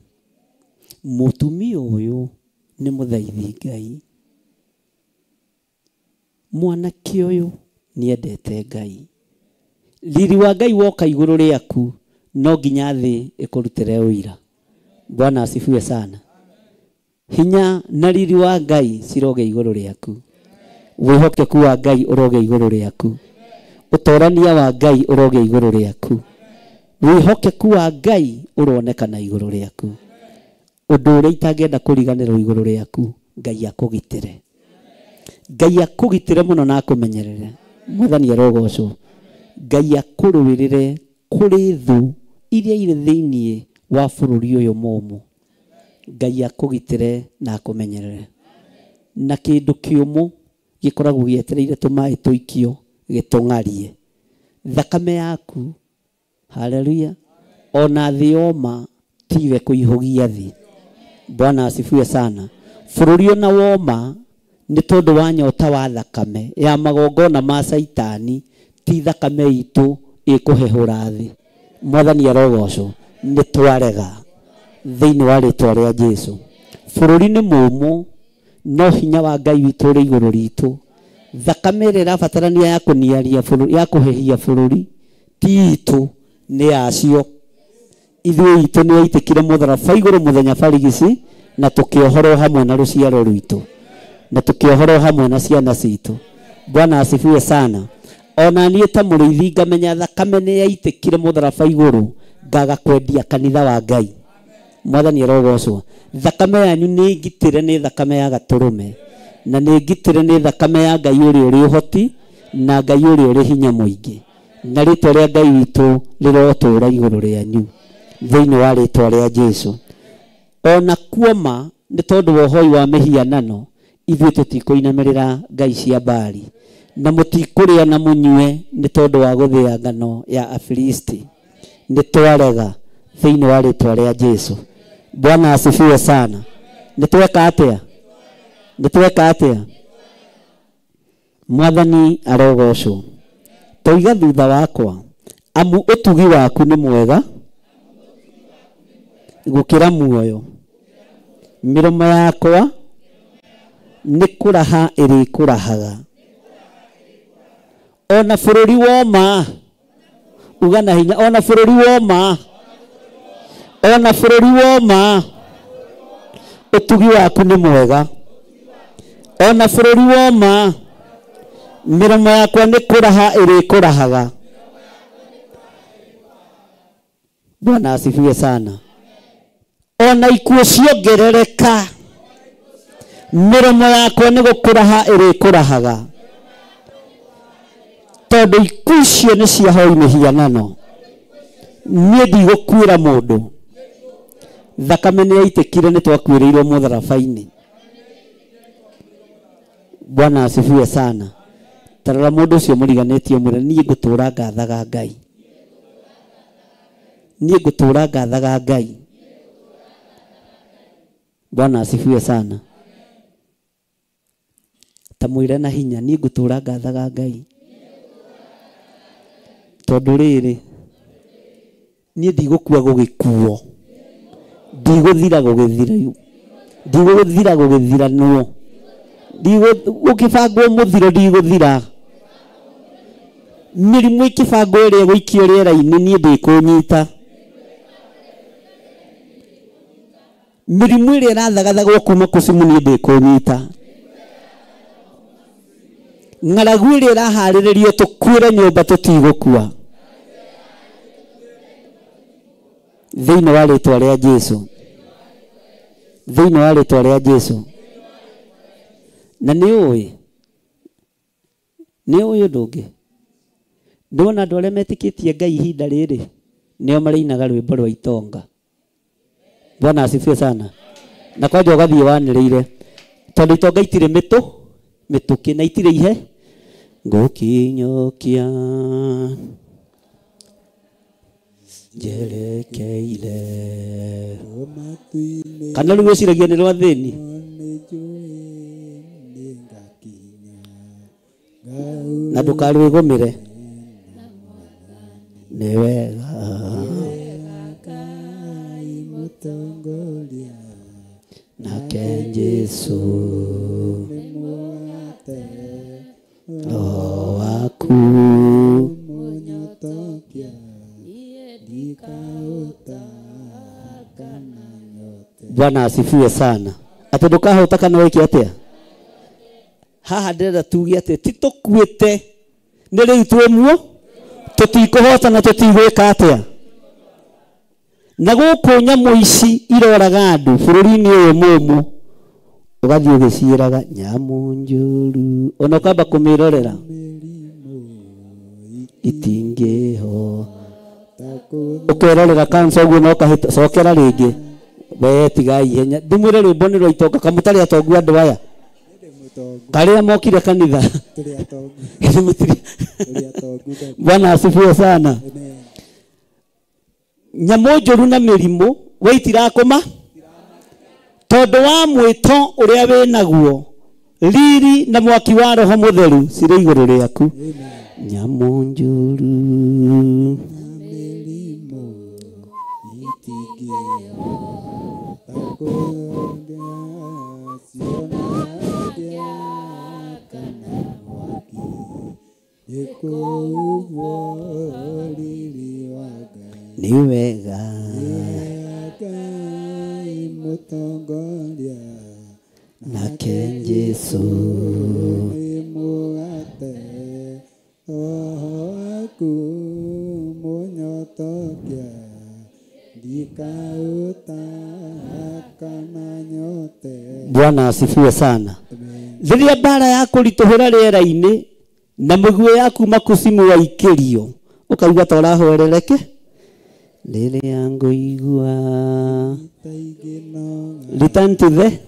mũtumia ũyũ nĩ mũthaithi Ngai, mwanake ũyũ nĩendete Ngai. Riri wa Ngai woka igũrũ rĩaku no nginya thĩ ĩkũrutĩre ũira. Bwana asifiwe sana. Hinya na riri wa Ngai ciroge igũrũ rĩaku, wĩhokeku wa Ngai ũroge igũrũ rĩaku, ũtorania wa Ngai ũroge igũrũ rĩaku, wĩhokeku wa Ngai ũronekana igũrũ rĩaku. Ũndũ ũrĩa itangĩenda kũriganĩrwo igũrũ rĩaku Ngai akũgitĩre, Ngai akũgitĩre mũno na akũmenyerere. Mwathani arogocwo. Ngai akũrũĩrĩre kũrĩ thũ iria irĩ thĩiniĩ wa bũrũri ũyũ mũmũ. Ngai akũgitĩre na akũmenyerere. Na kĩndũ kĩũmũ gĩkoragwo gĩetereire tũmaĩ tũikio gĩtũng'arie. Thakame yaku, haleluya, ona thĩ yoma tiwe kũihũgia thĩ. Bwana asifiwe sana. Bũrũri ona woma nĩ tondũ wa nyota wa thakame ya magongona ma Saitani, ti thakame itũ ĩkũhehũra thĩ. Mwathani arogocwo. Nĩ twarega thĩinĩ wa rĩtwa rĩa Jesũ. Bũrũri nĩ mũmũ no hinya wa Ngai witũ ũrĩ igũrũ ritũ. Thakame ĩrĩa ĩrabatarania ya kũniaria bũrũri, ya kũhehia bũrũri, ti itũ, nĩ yacio. Ithuĩ itũ nĩ yaitĩkire mũtharaba igũrũ mũthenya barigici na tũkĩohorwo hamwe na rũciaro rwitũ na tũkĩohorwo hamwe na ciana citũ. Bwana asifiwe sana. Ona niĩ ta mũrĩithi ngamenya thakame nĩ yaitĩkire mũtharaba igũrũ ngaga kwendia kanitha wa Ngai. Mwathani arogocwo. Thakame yanyu nĩ ngitĩre nĩ thakame ya gatũrũme na nĩ ngitĩre nĩ thakame ya Ngai ũrĩa ũrĩ ũhoti na Ngai ũrĩa ũrĩ hinya mũingĩ, na rĩtwa rĩa Ngai witũ rĩrotũũra igũrũ rĩanyu thĩinĩ wa rĩtwa rĩa Jesũ. Ona kuoma nĩ tondũ wa ũhoi wa mĩhianano ithuĩ tũtikũinamĩrĩra ngai cia Baali na mũtikũrĩa na mũnyue nĩ tondũ wa gũthĩa ngano ya Afilisti. Nĩ twarega thĩinĩ wa rĩtwa rĩa Jesũ. Bwana asifiwe sana. Nĩ tweka atĩa? Nĩ tweka atĩa? Mwathani arogocwo. Toiga thutha wakwa amu utugi waku ni mwega gukira muoyo miromo yakwa ni kuraha iri kurahaga ona bururi woma ugana hinya ona bururi woma ona bururi woma utugi waku ni mwega ona bururi woma miromo yakwa ni kuraha iri kurahaga. Bwana asifiwe sana. Ona ikuo ciongerereka miromo yakwa ni gukuraha iri kurahaga tondu ikuo icio ni ciahoi mihianano nie ndigukwira mundu thakame ni yaitikire ni twakwiriirwo mutharabaini. Bwana asifiwe sana. Tarara mundu ucio muriganitio mwire nie ngutura ngathaga Ngai nie ngutura ngathaga Ngai. Bwana asifiwe sana. Tamwire na hinya nie ngutura ngathaga Ngai tondu riri nie ndigukua gugikuo ndiguthira gugithira ndiguthira gugithiranwo ukibangwo muthiro ndiguthira mirimu ikibangwo iria guikio riera-ini nie ndikunyita mirimu iria irathagathagwo kuma kusimu nie ndikunyita ng'aragu iria irahariririo tukwire nyumba tutigukua thiini wa ritwa ria Jesu thiini wa ritwa ria Jesu. Na ni uyu ndungi ndona andu aria metikitie Ngai ihinda riri nio marinaga rwimbo rwa itonga. Bwana asifiwe sana. Na kwanja ugathie waniriire tondu itonga itire mituki na itire ihe ngukinyokia jerekeire kana riu wiciragia ni rwa thini na ndukarwigumire ni wega nake Jesu roho waku Bwana asifiwe sana. Ati ndukahota kana wiki atia haha ndenda tuge ati titukuite ni riu twemwo tutikuhota na tutigwika atia na guku nyamu ici iroraga andu bururi-ini uyu mumu ugathie ugiciiraga nyamu njuru ona ukamba kumirorera itingiho ukerorera kanca uguo no kahicokera ringi we tigai henya ndimwire rwimbo ni rwa itonga kamutari atongu andu aya karia mokire kanitha Bwana asifiwe sana. Nyamu njuru na mirimu we itirakuma tondu wa mwito uria winaguo riri na mwaki wa roho mutheru ciri iguru riaku. Nyamu njuru ni wega nake Jesu Bwana asifiwe sana. Riria bara ya kurituhira riera-ini na miguo yaku makusimu waikirio ukauga ta urahorereke riria nguigua return to the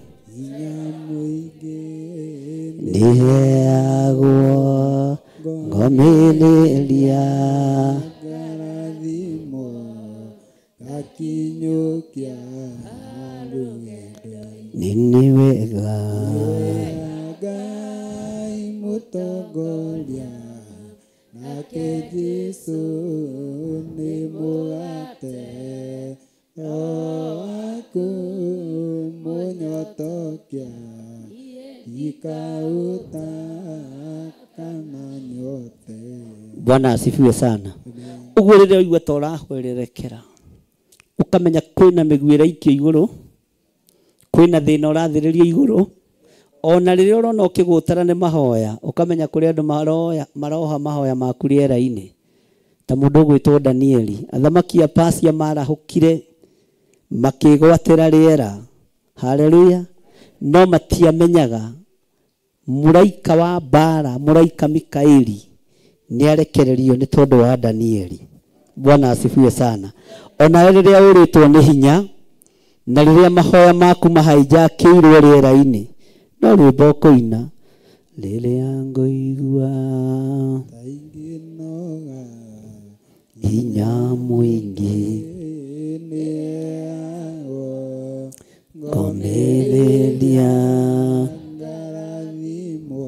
niheagwo ngomiriria nini wega ake Jesu ni mũgate waku mũnyotokia ikautaka na nyote. Bwana asifiwe sana. Uguo rĩrĩa ũigua ta ũrahwererekera ukamenya kwĩna mĩguĩra ikio igũrũ, kwĩna thĩna ũrathĩrĩrio igũrũ, ona rĩrĩa ũrona ũkĩgũtara nĩ mahoya ukamenya kũrĩ andũ maroha mahoya maku rĩera-inĩ, ta mũndũ ũgwĩtwo Danieli. Athamaki a Persia marahũkire makĩgwatĩra rĩera, haleluya, no matiamenyaga mũraika wa mbara, mũraika Mikaeli nĩarekererio nĩ tondũ wa Danieli. Bwana asifiwe sana. Ona rĩrĩa ũrĩtwo nĩ hinya na rĩrĩa mahoya maku mahaijakĩirwo rĩera-inĩ, no rwĩmbo kũina rĩrĩa ngũigua hinya mũingĩ ngonereria ngarathimo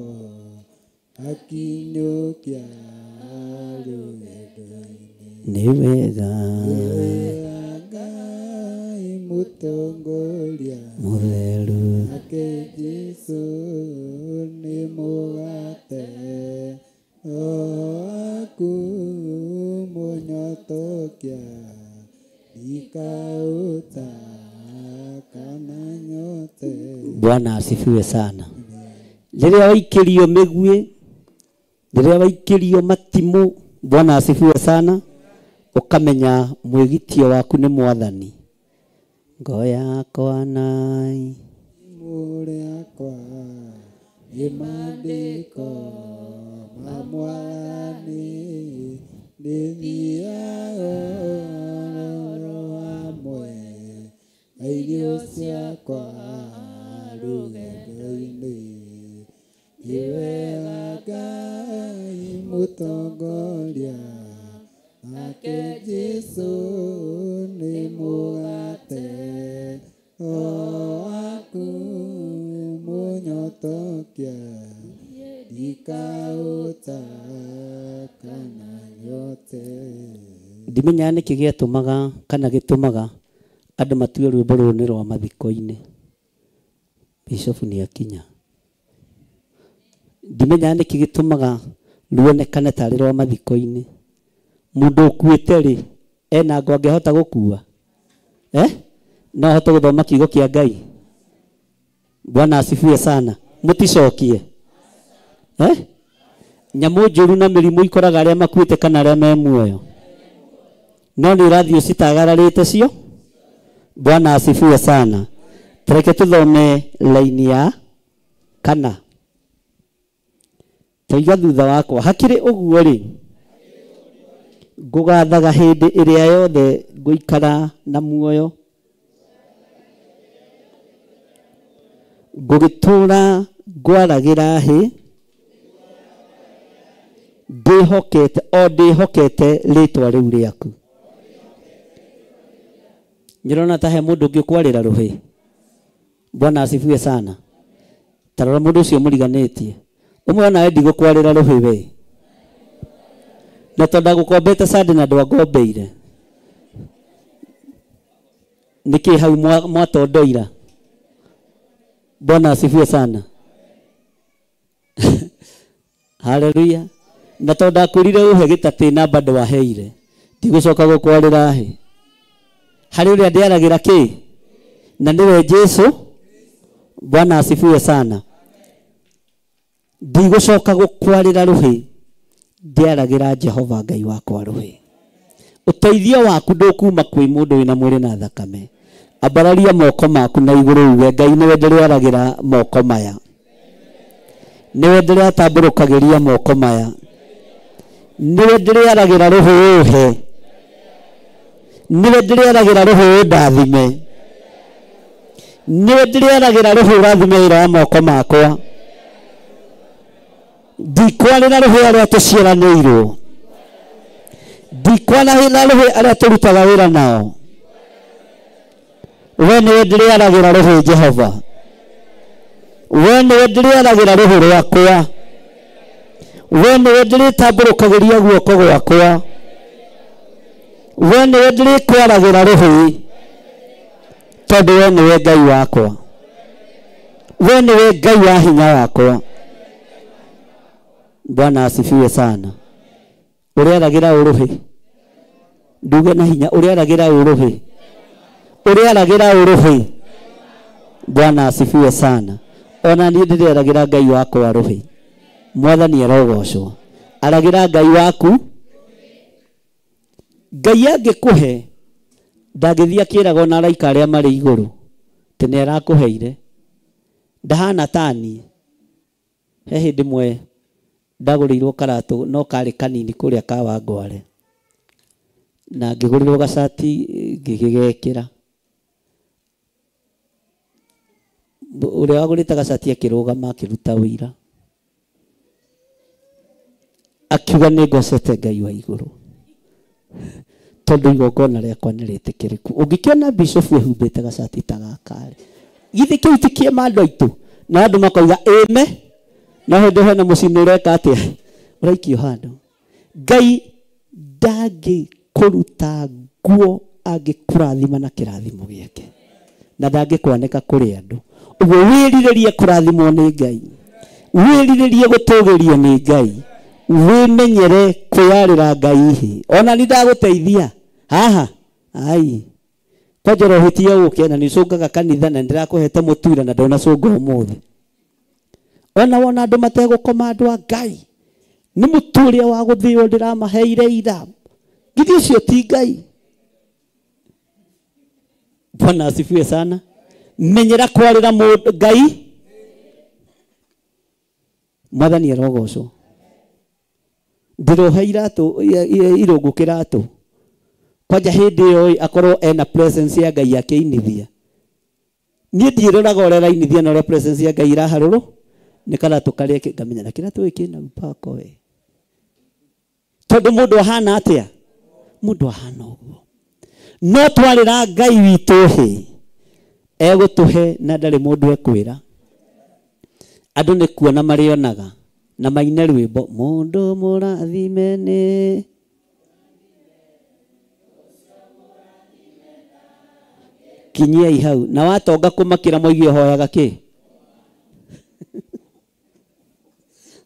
akinyũkia nĩ wega Ngai mũtongoria mũtheru ake Jesu nĩ mũgate waku mũnyotokia ikautaka na nyote. Bwana asifiwe sana. Rĩrĩa waikĩrio mĩguĩ, rĩrĩa waikĩrio matimũ, Bwana asifiwe sana, ukamenya mwĩgitio waku nĩ Mwathani. Ngo yakwa nai mũrĩakwa imandĩko ma Mwathani ndĩthiaga hamwe na irio ciakwa rũgendo-inĩ. Iwega Ngai mũtongoria ake Jesu nĩ mũgate waku mũnyotokia ikautaka na nyote. Ndimenya nĩkĩ gĩatũmaga kana gĩtũmaga andũ matue rwĩmbo rũrũ nĩ rwa mathiko-inĩ. Bishop nĩ akinya. Ndimenya nĩkĩ gĩtũmaga ruonekane tarĩ rwa mathiko-inĩ. Mũndũ ũkuĩte rĩ, ena ngo angĩhota gũkua? No ahote gũthoma kiugo kĩa Ngai? Bwana asifiwe sana. Mũticokie. Nyamũ njũru na mĩrimũ ikoraga arĩa makuĩte kana arĩa me muoyo. No nĩ ũrathiĩ ũcitagararĩte cio? Bwana asifiwe sana. Tureke tuthome laini ya 4. Taiga thutha wakwa. Hakĩrĩ ũguo rĩ, ngũgathaga hĩndĩ ĩrĩa yothe ngũikara na muoyo, ngũgĩtũra ngwaragĩra hĩ, ndĩhokete rĩtwa rĩu rĩaku. Nĩrona ta he mũndũ ũngĩ ũkwarĩra rũhĩ. Bwana asifiwe sana. Tarora mũndũ ũcio mũriganĩtie. Ũmwe ona endi gũkwarĩra rũhĩ we. Na tonda gũkombete sande na ndwangombeire. Nĩkĩ hau mwatondoira? Bwana asifiwe sana. Haleluya. Na tonda kũrire ũhe gĩtatĩ na bado waheire. Ndigũcoka gũkwarĩra hĩ. Harĩ ũrĩa ndĩaragĩra kĩ? Na nĩwe Jesu. Bwana asifiwe sana. Ndigũcoka gũkwarĩra rũhĩ, ndĩaragĩra Jehova Ngai wakwa rũhĩ. Ũteithio waku ndũkuma kwĩ mũndũ wĩna mwĩrĩ na thakame. Ambararia moko maku na igũrũ uge Ngai nĩwe ndĩrĩaragĩra moko maya. Nĩwe ndĩrĩatambũrũkagĩria moko maya. Nĩwe ndĩrĩaragĩra rũhĩ ũhe. Nĩwe ndĩrĩaragĩra rũhĩ ũndathime. Nĩwe ndĩrĩaragĩra rũhĩ ũrathime wĩra wa moko makwa. Ndikwarĩra rũhĩ arĩa tũciaranĩirwo. Ndikwarĩra rũhĩ arĩa tũrutaga wĩra nao. We nĩwe ndĩrĩaragĩra rũhĩ Jehova. We nĩwe ndĩrĩaragĩra rũhĩ rwakwa. we nĩwe ndĩrĩtambũrũkagĩria guoko gwakwa, we nĩwe ndĩrĩkwaragĩra rũhĩ, tondũ we nĩwe Ngai wakwa, we nĩwe Ngai wa hinya wakwa. Bwana asifiwe sana. Ũrĩaragira ũrũhĩ, nduge na hinya, ũrĩaragira ũrũhĩ, ũrĩaragira ũrũhĩ. Bwana asifiwe sana. Ona niĩ ndĩrĩaragira Ngai wakwa rũhĩ. Mwathani arogocwo. Aragira Ngai waku. Ngai angĩkũhe ndangĩthiĩ akĩraga ona araika arĩa marĩ igũrũ tene arakũheire. Ndahana tani. He hĩndĩ ĩmwe ndagũrĩirwo karatũ no karĩ kanini kũrĩa ka Wangware, na ngĩgũrĩrwo gacati ngĩgekĩra. Ũrĩa wagũrĩte gacati akĩrũgama akĩruta wĩra, akiuga nĩngocete Ngai wa igũrũ, tondũ igongona rĩakwa nĩ rĩtĩkĩrĩku. Ũngĩkĩona bishofu ehumbĩte gacati ta gaka-rĩ, githĩ kĩu ti kĩema andũ aitũ, na andũ makoiga ĩme, na hĩndĩ hena mũciĩ ũreka atĩa, ũraikio handũ. Ngai ndangĩkũruta nguo angĩkũrathima na kĩrathimo gĩake, na ndangĩkwanĩka kũrĩ andũ. Ũguo wĩrirĩrie kũrathimwo nĩ Ngai, wĩrirĩrie gũtũgĩrio nĩ Ngai, wĩmenyere kwĩyarĩra Ngai hĩ. Ona nĩ ndagũteithia haha, ai kwajora ũhĩtie ũke na nĩcũngaga kanitha na ndĩrakũhete mũtura na ndonacũnga ũmũthĩ. Ona wona andũ mategũkoma andũ a Ngai, nĩ mũtũrĩa wa gũthĩo ndĩramaheire ira, githĩ ũcio ti Ngai? Bwana asifiwe sana. Menyera kwarĩra mũndũ Ngai. Mwathani arogocwo. Ndĩrohe iratũ irũngũ kĩratũ, kwanja hĩndĩ ĩyo akorwo ena presence ya Ngai akĩinithia. Niĩ ndiĩroraga ũrĩa rainithia na ũrĩa presence ya Ngai iraharũrũ, nĩ karatũ karĩa ngamenya na kĩratũ gĩkĩ na upako we. Tondũ mũndũ ahana atĩa? Mũndũ ahana ũguo. No twarĩra Ngai witũ hĩ, egũtũhe na ndarĩ mũndũ ekwĩra. Andũ nĩ kuona marĩonaga na maine rwĩmbo, mũndũ mũrathime nĩ kinyiai hau, na watonga kũmakĩra moigio hoyaga kĩ?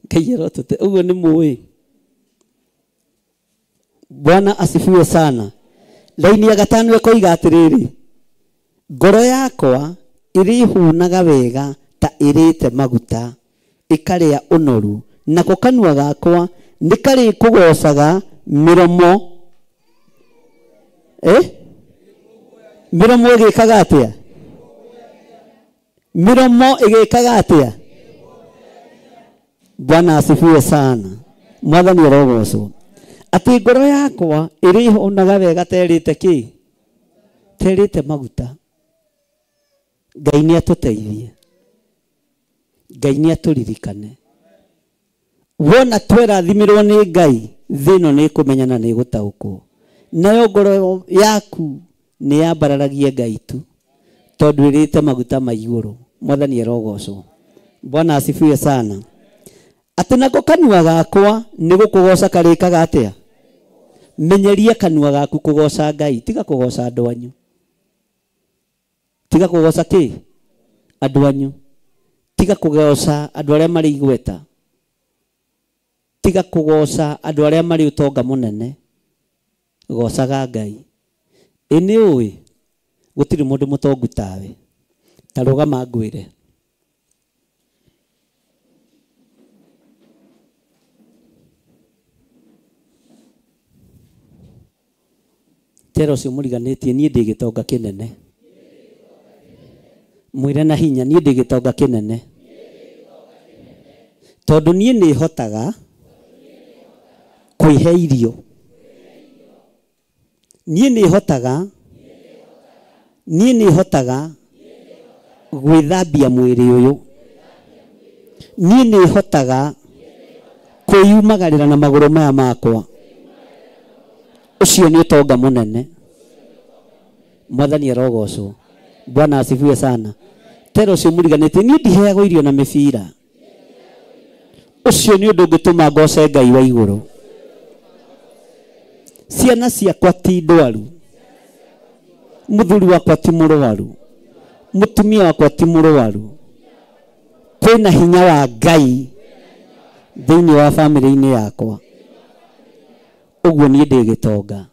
Ngai arotũte, ũguo nĩ mũĩ. Bwana asifiwe sana. Laini ya gatano ĩkoiga atĩrĩrĩ, ngoro yakwa ĩrĩhunaga wega ta ĩrĩte maguta, ĩkarĩa ũnoru, nako kanua gakwa nĩ karĩkũgocaga mĩromo. Mĩromo ĩgĩkaga atĩa? Mĩromo ĩgĩkaga atĩa? Bwana asifiwe sana. Mwathani arogocwo. Atĩ ngoro yakwa ĩrĩhunaga wega ta ĩrĩte kĩ? Ta ĩrĩte maguta. Ngai nĩ atũteithie. Ngai nĩ atũririkane. Wona twerathimirwo nĩ Ngai, thĩ ĩno nĩ ĩkũmenyana nĩ ĩgũtaũkwo. Nayo ngoro yaku nĩ yambararagie Ngai tu, tondũ ĩrĩte maguta ma igũrũ. Mwathani arogocwo. Bwana asifiwe sana. Atĩ nako kanua gakwa nĩ gũkũgoca karĩkaga atĩa? Menyeria kanua gaku kũgoca Ngai, tiga kũgoca andũ anyu. Tiga kũgoca kĩ? Andũ anyu. Tiga kũgoca andũ arĩa marĩ igweta. Tiga kũgoca andũ arĩa marĩ ũtonga mũnene. Gocaga Ngai. Nĩ ũĩ gũtirĩ mũndũ mũtongu tawe. Ta rũgama ngwĩre. Tero ũcio mũriganĩtie, niĩ ndĩ gĩtonga kĩnene. Mwĩre na hinya, niĩ ndĩ gĩtonga kĩnene. Tondũ niĩ nĩ hotaga kwĩhe irio. Niĩ nĩ hotaga gwĩthambia mwĩrĩ ũyũ. Niĩ nĩ hotaga kwĩyumagarĩra na magũrũ maya makwa. Ũcio nĩ ũtonga mũnene. Mwathani arogocwo. Bwana asifiwe sana. Tero ũcio mũriganĩtie, niĩ ndiheagwo irio na mĩbira. ucio ni undu ngituma ngoce Ngai wa iguru. Ciana ciakwa ti ndwaru, muthuri wakwa ti murwaru, mutumia wakwa ti murwaru. Kwina hinya wa Ngai thiini wa family-ini yakwa. Uguo ni ndi gitonga.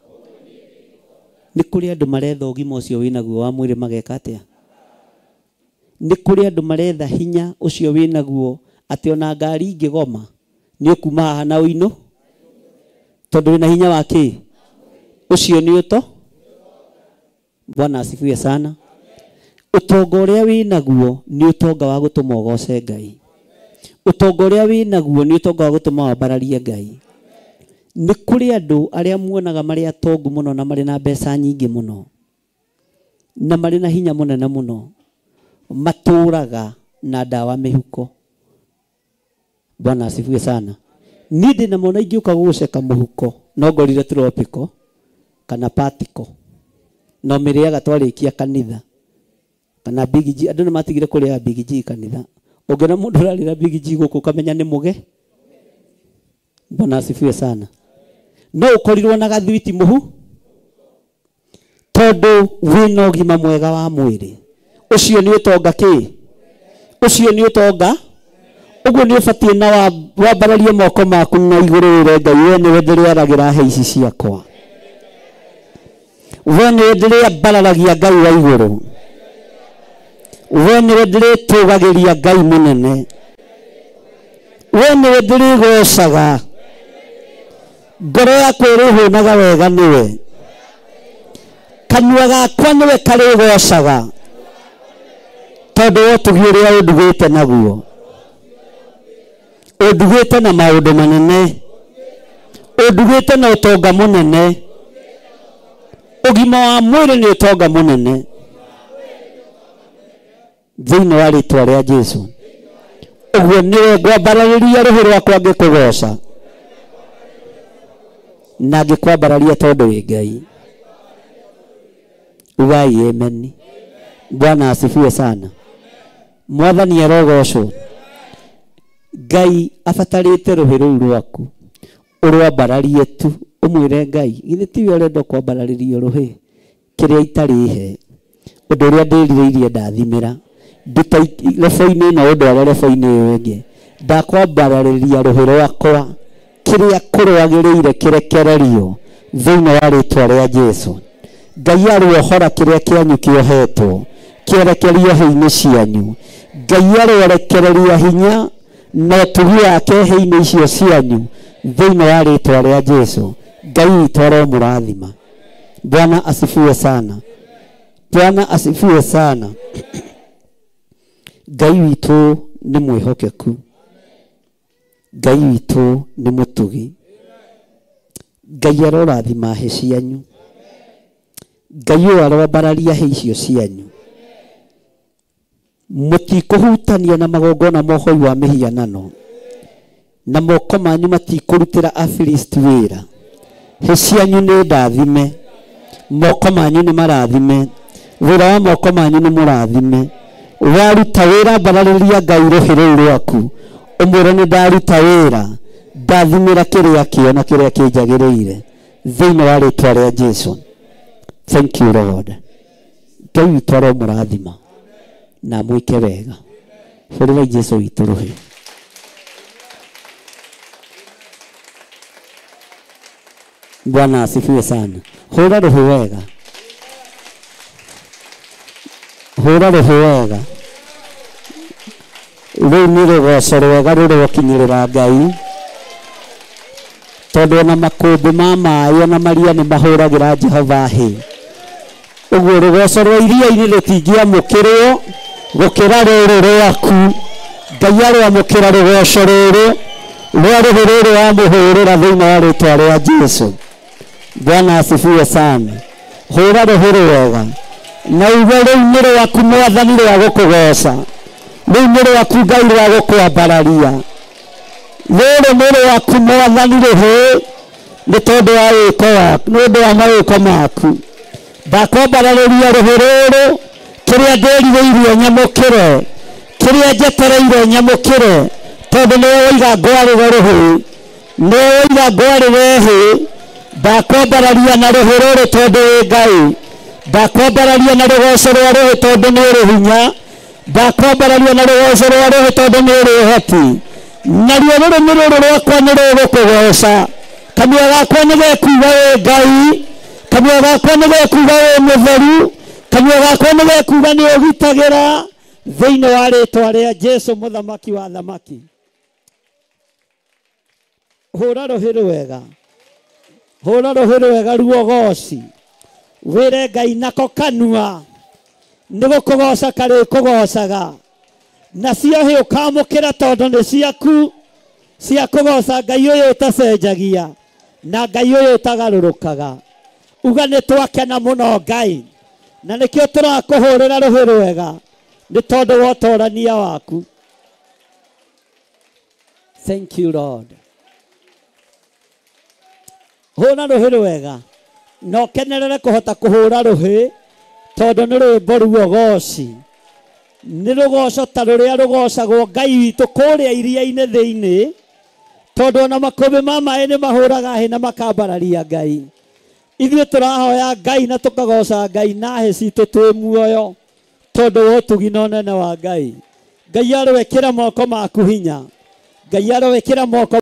Ni kuri andu maretha ugima ucio winaguo wa mwiri mageka atia? Ni kuri andu maretha hinya ucio winaguo ati ona ngari ingigoma ni ukuma haha na uino tondu wina hinya wa ki ucio ni uto. Bwana asifiwe sana. Utonga uria winaguo ni utonga wa gutuma ugoce Ngai. Utonga uria winaguo ni utonga wa gutuma wambararie Ngai. Ni kuri andu aria muonaga mari atongu muno na mari na mbeca nyingi muno na mari na hinya munene muno maturaga na dawa mihuko. Bwana asifiwe sana. Nindi na mona ingiuka guceka muhuko no ngorire tropical kana particle no miriaga twarikia kanitha kana Big G. Andu matigire kuria Big G kanitha. Ungena mundu rarira Big G guku kamenya ni muge. Bwana asifiwe sana. No ukorirwo na gathwiti muhu tondu wina ugima mwega wa mwiri. Ucio ni utonga ki? Ucio ni utonga. Uguo ni ubatie na wambararie moko maku na iguru wire Ngai. We ni wendere aragira heici ciakwa. We ni wendere bararagia Ngai wa iguru. We ni wendere tugagiria Ngai munene. We ni wendere gocaga. Ngoro yakwa irihunaga wega niwe. Kanua gakwa niwe kari gocaga tondu wotugi uria undugite naguo. Undugite na maundu manene, undugite na utonga munene. Ugima wa mwiri ni utonga munene thiini wa ritwa ria Jesu. Uguo niwe ngwambarariria ruhu rwakwa ngikugoca na ngikwambararia tondu wi Ngai. Ugai amen. Bwana asifiwe sana. Mwathani arogocwo. Ngai abatarite ruhi ruu rwaku urwambararie tu. Umwire Ngai githĩ tiwe urenda kwambararirio ruhi kiria itari he undu uria ndirireirie ndathimira nduta lebo-ini ino ndware lebo-ini iyo ingi ndakwambarariria ruhi rwakwa kiria kurwagiriire kirekererio thiini wa ritwa ria Jesu. Ngai arwohora kiria kianyu kiohetwo kierekerio hei-ini cianyu. Ngai arwerekereria hinya na tugi yake hei-ini icio cianyu thiini wa ritwa ria Jesu. Ngai itoro murathima. Bwana asifiwe sana. Bwana asifiwe sana. Ngai witu ni mwihokeku. Ngai witu ni mutugi. Ngai arorathima he cianyu. Ngai arobararia he icio cianyu. Mutikuhutania na magongona mohoi wa mihianano na moko manyu matikurutira Afilisti wira. He cianyu ni ndathime. Moko manyu ni marathime. Wira wa moko manyu ni murathime. Waruta wira mbarariria Ngai ruhi ruu rwaku. Umwire ni ndaruta wira ndathimira kiria kio na kiria kinjagiriire thiini wa ritwa ria Jesu. Thank you Lord. Ngai witu aromurathima na mwike wega. Bũrũri Jesu witu ruhi. Bwana asifiwe sana. Hura ruhi wega. Hura ruhi wega. Rĩu nĩ rũgoco rwega rũrĩa rũkinyĩrĩra Ngai tondũ ona makũmbĩ ma maaĩ ona maria nĩ mahũragĩra Jehova hĩ. Ũguo rũgoco rwa iria-inĩ rũtingĩamũkĩrwo gũkĩra rũrũ rwaku. Ngai arwamũkĩra rũgoco rũrũ rwa rũhĩ rũrũ wamũhũrĩra thĩinĩ wa rĩtwa rĩa Jesu. Bwana asifiwe sana. Hũra rũhĩ rwega na uge rĩu nĩ rwaku Mwathani rwa gũkũgoca. Rĩu nĩ rwaku Ngai rwa gũkwambararia. Rũrũ nĩ rwaku Mwathani rũhĩ nĩ tondũ wa wĩko waku, nĩ ũndũ wa mawĩko maku. Ndakwambararĩria rũhĩ rũrũ kĩrĩa ndĩrirĩirie nyamũkĩre, kĩrĩa njetereire nyamũkĩre tondu ni oiga ngwari ruhi ni oiga ngwari rehi ndakwambararia na ruhi ruri tondu wi Ngai ndakwambararia na rugoco rwa ruhi tondu ni uri hinya ndakwambararia na rugoco rwa ruhi tondu ni uri uhoti naruo rurimi ruru rwakwa ni rugukugoca kanua gakwa ni gekuga wi Ngai kanua gakwa ni gekuga wi mutheru kanua gakwa ni gekuga ni ugitagira thiini wa ritwa ria Jesu muthamaki wa thamaki hura ruhi rwega ruo goci wire Ngai nako kanua ni gukugoca kari kugocaga nacio hi ukamukira tondu ni ciaku cia kugoca Ngai uyu utacenjagia na Ngai uyu utagarurukaga uga ni twakena muno Ngai na nikio turakuhurira ruhi rwega ni tondu wa utorania waku. Thank you Lord. Hura ruhi rwega no kenerere kuhota kuhura ruhi tondu ni rwimbo ruo goci ni rugoco ta ruria rugocagwo Ngai witu kuria iria-ini thiini tondu na makubi ma mai ni mahuraga hi na makambararia Ngai ithuĩ tũrahoya Ngai na tũkagoca Ngai na hĩ citũ twĩ muoyo tondu wa ũtugi na ũnene wa Ngai. Ngai arowekĩra moko maku hinya, Ngai arowekĩra moko